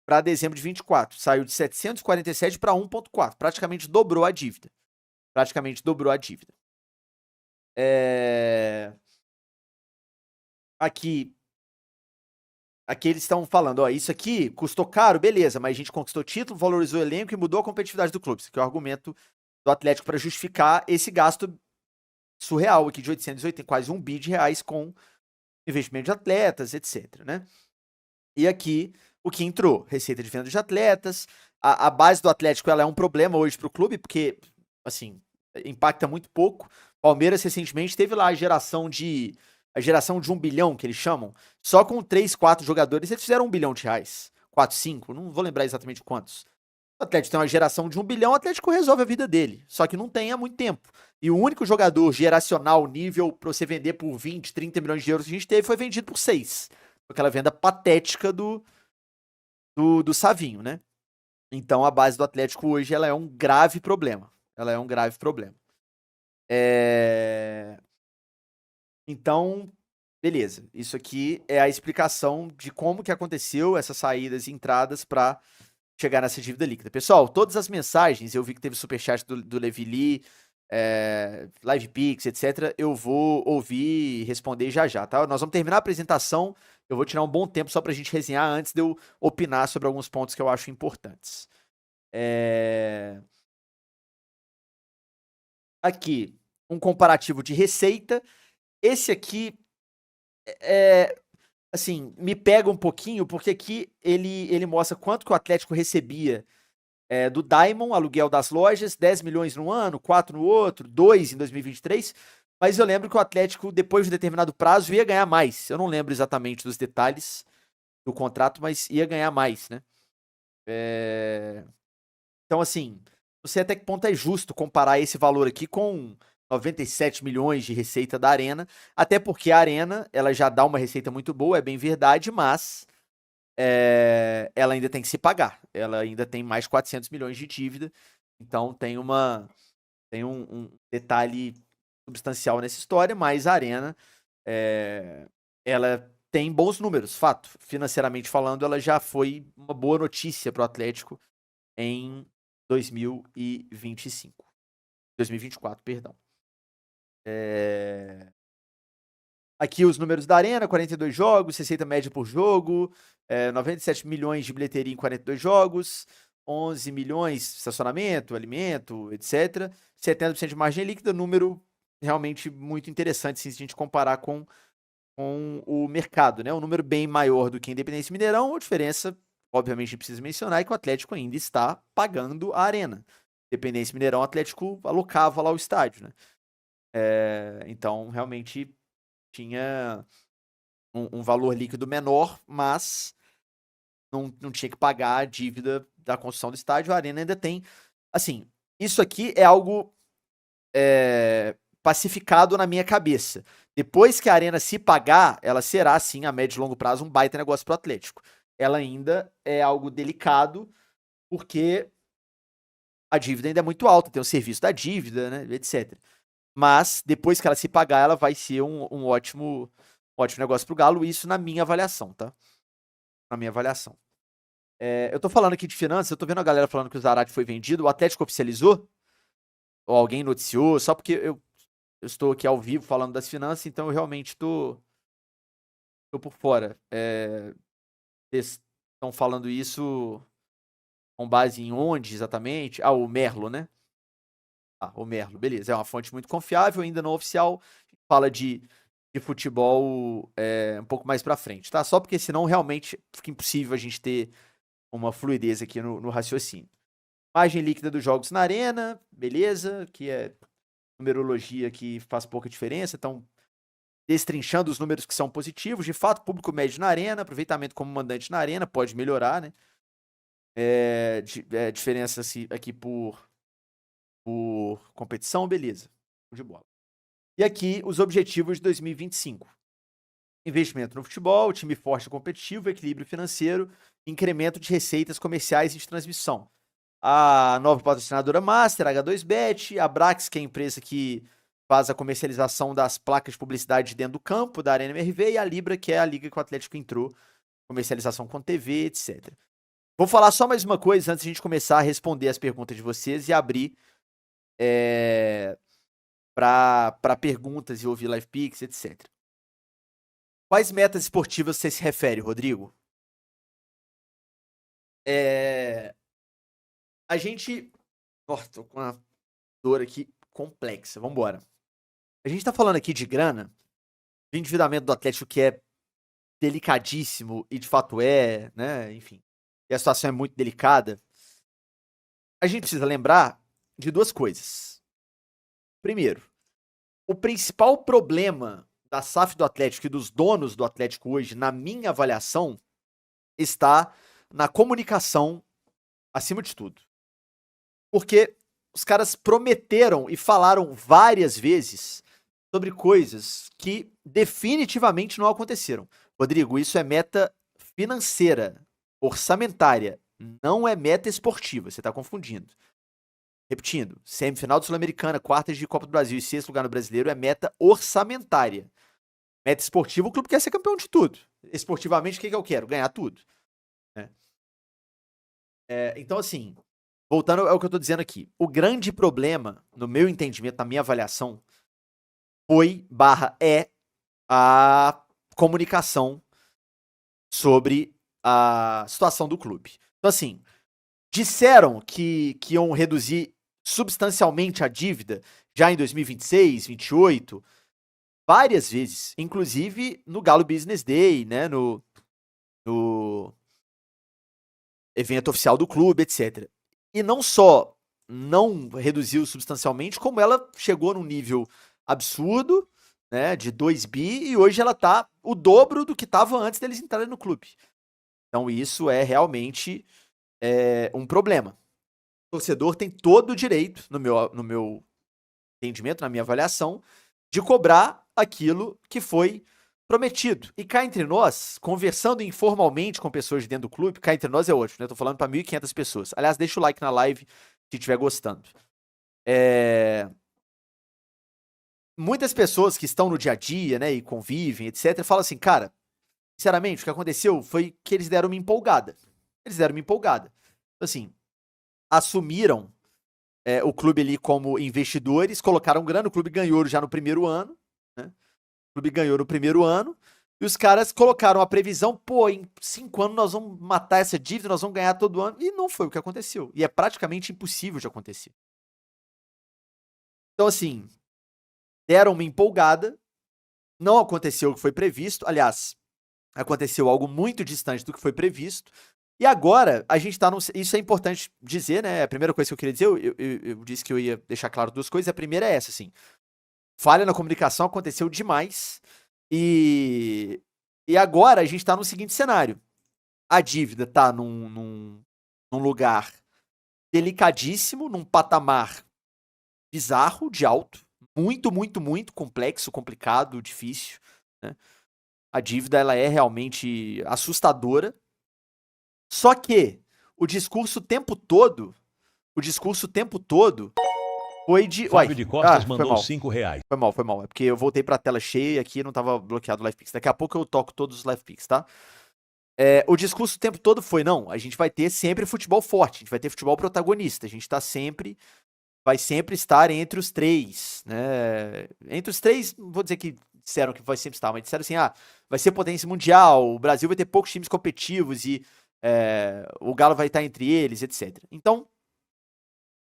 para dezembro de 24. Saiu de 747 para 1,4. Praticamente dobrou a dívida. Aqui eles estão falando, ó, isso aqui custou caro, beleza, mas a gente conquistou título, valorizou o elenco e mudou a competitividade do clube. Isso aqui é o argumento do Atlético para justificar esse gasto surreal aqui de 880, quase 1 bi de reais com investimento de atletas, etc, né? E aqui, o que entrou? Receita de venda de atletas. A base do Atlético, ela é um problema hoje pro clube, porque, assim, impacta muito pouco. Palmeiras, recentemente, teve lá a geração de 1 bilhão, que eles chamam. Só com 3, 4 jogadores, eles fizeram 1 bilhão de reais. 4, 5, não vou lembrar exatamente quantos. O Atlético tem uma geração de 1 bilhão, o Atlético resolve a vida dele. Só que não tem há muito tempo. E o único jogador geracional nível pra você vender por 20, 30 milhões de euros que a gente teve foi vendido por 6. Aquela venda patética do Savinho, né? Então a base do Atlético hoje ela é um grave problema. Então, beleza. Isso aqui é a explicação de como que aconteceu essas saídas e entradas para chegar nessa dívida líquida. Pessoal, todas as mensagens, eu vi que teve superchat do Levi Lee, LivePix, etc. Eu vou ouvir e responder já, tá? Nós vamos terminar a apresentação. Eu vou tirar um bom tempo só pra gente resenhar antes de eu opinar sobre alguns pontos que eu acho importantes. Aqui, um comparativo de receita. Esse aqui, assim, me pega um pouquinho, porque aqui ele mostra quanto que o Atlético recebia do Daimon, aluguel das lojas, 10 milhões no ano, 4 no outro, 2 em 2023. Mas eu lembro que o Atlético, depois de um determinado prazo, ia ganhar mais. Eu não lembro exatamente dos detalhes do contrato, mas ia ganhar mais, né? Então, assim, não sei até que ponto é justo comparar esse valor aqui com 97 milhões de receita da Arena, até porque a Arena, ela já dá uma receita muito boa, é bem verdade, mas ela ainda tem que se pagar. Ela ainda tem mais 400 milhões de dívida, então tem um detalhe substancial nessa história, mas a Arena, ela tem bons números, fato. Financeiramente falando, ela já foi uma boa notícia para o Atlético em 2024, perdão. Aqui os números da Arena, 42 jogos, receita média por jogo, 97 milhões de bilheteria em 42 jogos, 11 milhões de estacionamento, alimento, etc. 70% de margem líquida, número realmente muito interessante se a gente comparar com o mercado, né? Um número bem maior do que a Independência Mineirão. A diferença, obviamente, precisa mencionar, é que o Atlético ainda está pagando a Arena. Independência Mineirão, o Atlético alocava lá o estádio, né? Então, realmente tinha um valor líquido menor, mas não tinha que pagar a dívida da construção do estádio, a Arena ainda tem. Assim, isso aqui é algo pacificado na minha cabeça. Depois que a Arena se pagar, ela será, sim, a médio e longo prazo, um baita negócio pro Atlético. Ela ainda é algo delicado, porque a dívida ainda é muito alta, tem o serviço da dívida, né, etc. Mas, depois que ela se pagar, ela vai ser um ótimo negócio pro Galo, isso na minha avaliação, tá? Na minha avaliação. Eu tô falando aqui de finanças, eu tô vendo a galera falando que o Zarate foi vendido, o Atlético oficializou? Ou alguém noticiou? Só porque eu estou aqui ao vivo falando das finanças, então eu realmente tô por fora. Eles estão falando isso com base em onde exatamente? Ah, o Merlo, né? Ah, o Merlo, beleza. É uma fonte muito confiável, ainda não oficial. Fala de futebol um pouco mais pra frente, tá? Só porque senão realmente fica impossível a gente ter uma fluidez aqui no raciocínio. Margem líquida dos jogos na Arena, beleza, que é numerologia que faz pouca diferença, então destrinchando os números que são positivos, de fato, público médio na Arena, aproveitamento como mandante na Arena, pode melhorar, né? Diferença aqui por competição, beleza, de bola. E aqui os objetivos de 2025. Investimento no futebol, time forte e competitivo, equilíbrio financeiro, incremento de receitas comerciais e de transmissão. A nova patrocinadora Master, H2Bet, a Brax, que é a empresa que faz a comercialização das placas de publicidade dentro do campo, da Arena MRV, e a Libra, que é a liga que o Atlético entrou, comercialização com TV, etc. Vou falar só mais uma coisa antes de a gente começar a responder as perguntas de vocês e abrir para perguntas e ouvir live picks, etc. Quais metas esportivas você se refere, Rodrigo? A gente... Nossa, tô com uma dor aqui complexa. Vambora. A gente tá falando aqui de grana, de endividamento do Atlético que é delicadíssimo, e de fato né? Enfim. E a situação é muito delicada. A gente precisa lembrar de duas coisas. Primeiro, o principal problema da SAF do Atlético e dos donos do Atlético hoje, na minha avaliação, está na comunicação acima de tudo. Porque os caras prometeram e falaram várias vezes sobre coisas que definitivamente não aconteceram. Rodrigo, isso é meta financeira, orçamentária, não é meta esportiva, você tá confundindo. Repetindo, semifinal do Sul-Americana, quartas de Copa do Brasil e sexto lugar no Brasileiro é meta orçamentária. Meta esportiva, o clube quer ser campeão de tudo. Esportivamente, o que eu quero? Ganhar tudo. Né? Então, assim, voltando ao que eu tô dizendo aqui, o grande problema, no meu entendimento, na minha avaliação, é a comunicação sobre a situação do clube. Então, assim, disseram que iam reduzir substancialmente a dívida já em 2026, 2028, várias vezes, inclusive no Galo Business Day, né, no evento oficial do clube, etc. E não só não reduziu substancialmente, como ela chegou num nível absurdo, né, de 2 bi, e hoje ela tá o dobro do que estava antes deles entrarem no clube. Então isso é realmente um problema. O torcedor tem todo o direito, no meu entendimento, na minha avaliação, de cobrar aquilo que foi prometido. E cá entre nós, conversando informalmente com pessoas de dentro do clube, cá entre nós é ótimo, né? Tô falando para 1.500 pessoas. Aliás, deixa o like na live se estiver gostando. Muitas pessoas que estão no dia a dia, né, e convivem, etc, falam assim, cara, sinceramente, o que aconteceu foi que eles deram uma empolgada. Assim, assumiram o clube ali como investidores, colocaram grana, o clube ganhou já no primeiro ano, né? O clube ganhou no primeiro ano, e os caras colocaram a previsão, pô, em 5 anos nós vamos matar essa dívida, nós vamos ganhar todo ano, e não foi o que aconteceu. E é praticamente impossível de acontecer. Então, assim, deram uma empolgada, não aconteceu o que foi previsto, aliás, aconteceu algo muito distante do que foi previsto, e agora a gente tá isso é importante dizer, né, a primeira coisa que eu queria dizer, eu disse que eu ia deixar claro duas coisas, a primeira é essa, assim, falha na comunicação aconteceu demais, e agora a gente tá no seguinte cenário, a dívida tá num lugar delicadíssimo, num patamar bizarro de alto, muito, muito, muito complexo, complicado, difícil, né? A dívida, ela é realmente assustadora. Só que o discurso o tempo todo foi de... Fábio de Costas foi mandou mal. R$5. Foi mal. É porque eu voltei pra tela cheia aqui e não tava bloqueado o LivePix. Daqui a pouco eu toco todos os LivePix, tá? O discurso o tempo todo foi, não, a gente vai ter sempre futebol forte, a gente vai ter futebol protagonista, a gente vai sempre estar entre os três, né? Entre os três, não vou dizer que disseram que vai sempre estar, mas disseram assim, vai ser potência mundial, o Brasil vai ter poucos times competitivos e o Galo vai estar entre eles, etc. Então,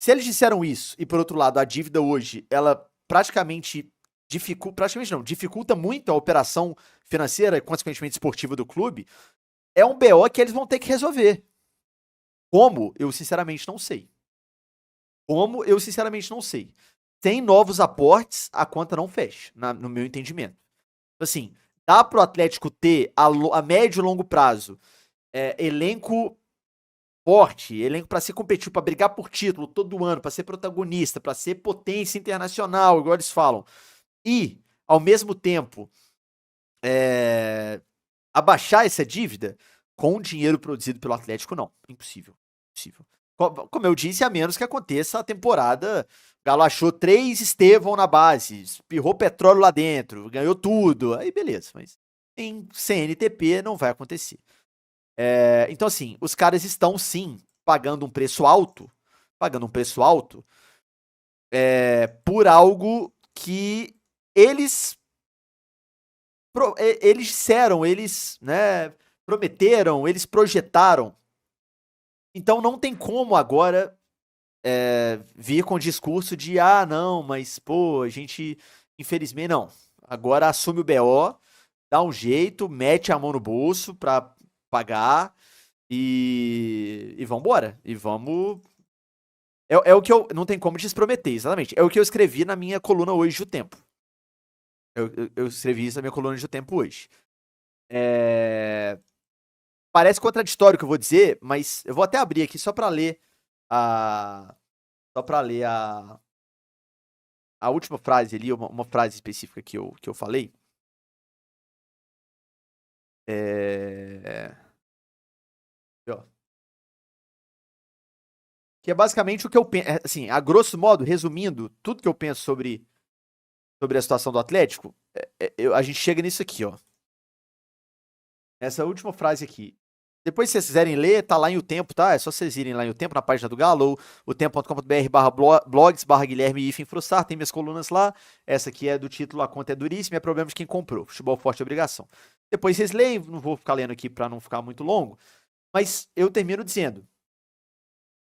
se eles disseram isso, e por outro lado, a dívida hoje, ela praticamente dificulta muito a operação financeira e, consequentemente, esportiva do clube, é um BO que eles vão ter que resolver. Como? Eu sinceramente não sei. Sem novos aportes, a conta não fecha, no meu entendimento. Assim, dá pro Atlético ter, a médio e longo prazo, elenco forte, elenco pra ser competitivo, pra brigar por título todo ano, pra ser protagonista, pra ser potência internacional, igual eles falam. E, ao mesmo tempo, abaixar essa dívida com o dinheiro produzido pelo Atlético, não. Impossível. Como eu disse, a menos que aconteça a temporada. O Galo achou 3 Estevão na base, espirrou petróleo lá dentro, ganhou tudo. Aí beleza, mas em CNTP não vai acontecer. Então, assim, os caras estão sim pagando um preço alto por algo que eles disseram, eles, né, prometeram, eles projetaram. Então não tem como agora vir com o discurso de não, mas pô, a gente, infelizmente, não. Agora assume o BO, dá um jeito, mete a mão no bolso pra pagar e vambora. E vamos... É o que eu... Não tem como desprometer, exatamente. É o que eu escrevi na minha coluna hoje do Tempo. Eu escrevi isso na minha coluna do Tempo hoje. Parece contraditório o que eu vou dizer, mas eu vou até abrir aqui só pra ler a última frase ali, uma frase específica que eu falei. Que é basicamente o que eu penso, assim, a grosso modo, resumindo, tudo que eu penso sobre a situação do Atlético, a gente chega nisso aqui, ó. Essa última frase aqui. Depois, se vocês quiserem ler, tá lá em O Tempo, tá? É só vocês irem lá em O Tempo, na página do Galo, ou otempo.com.br/blogs/Guilherme tem minhas colunas lá. Essa aqui é do título A Conta é Duríssima, é problema de quem comprou. Futebol forte é obrigação. Depois vocês leem, não vou ficar lendo aqui pra não ficar muito longo, mas eu termino dizendo,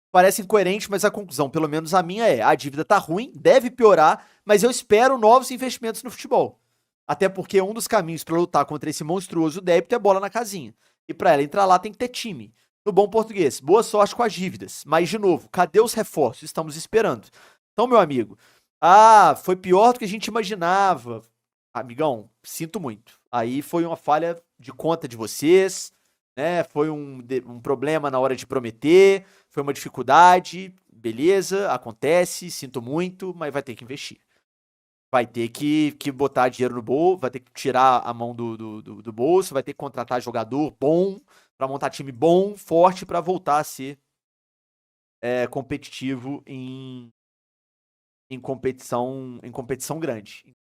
parece incoerente, mas a conclusão, pelo menos a minha a dívida tá ruim, deve piorar, mas eu espero novos investimentos no futebol. Até porque um dos caminhos para lutar contra esse monstruoso débito é bola na casinha. E para ela entrar lá tem que ter time. No bom português, boa sorte com as dívidas. Mas, de novo, cadê os reforços? Estamos esperando. Então, meu amigo, foi pior do que a gente imaginava. Amigão, sinto muito. Aí foi uma falha de conta de vocês, né? Foi um problema na hora de prometer, foi uma dificuldade, beleza, acontece, sinto muito, mas vai ter que investir. Vai ter que botar dinheiro no bolso, vai ter que tirar a mão do bolso, vai ter que contratar jogador bom, pra montar time bom, forte, pra voltar a ser competitivo em competição grande.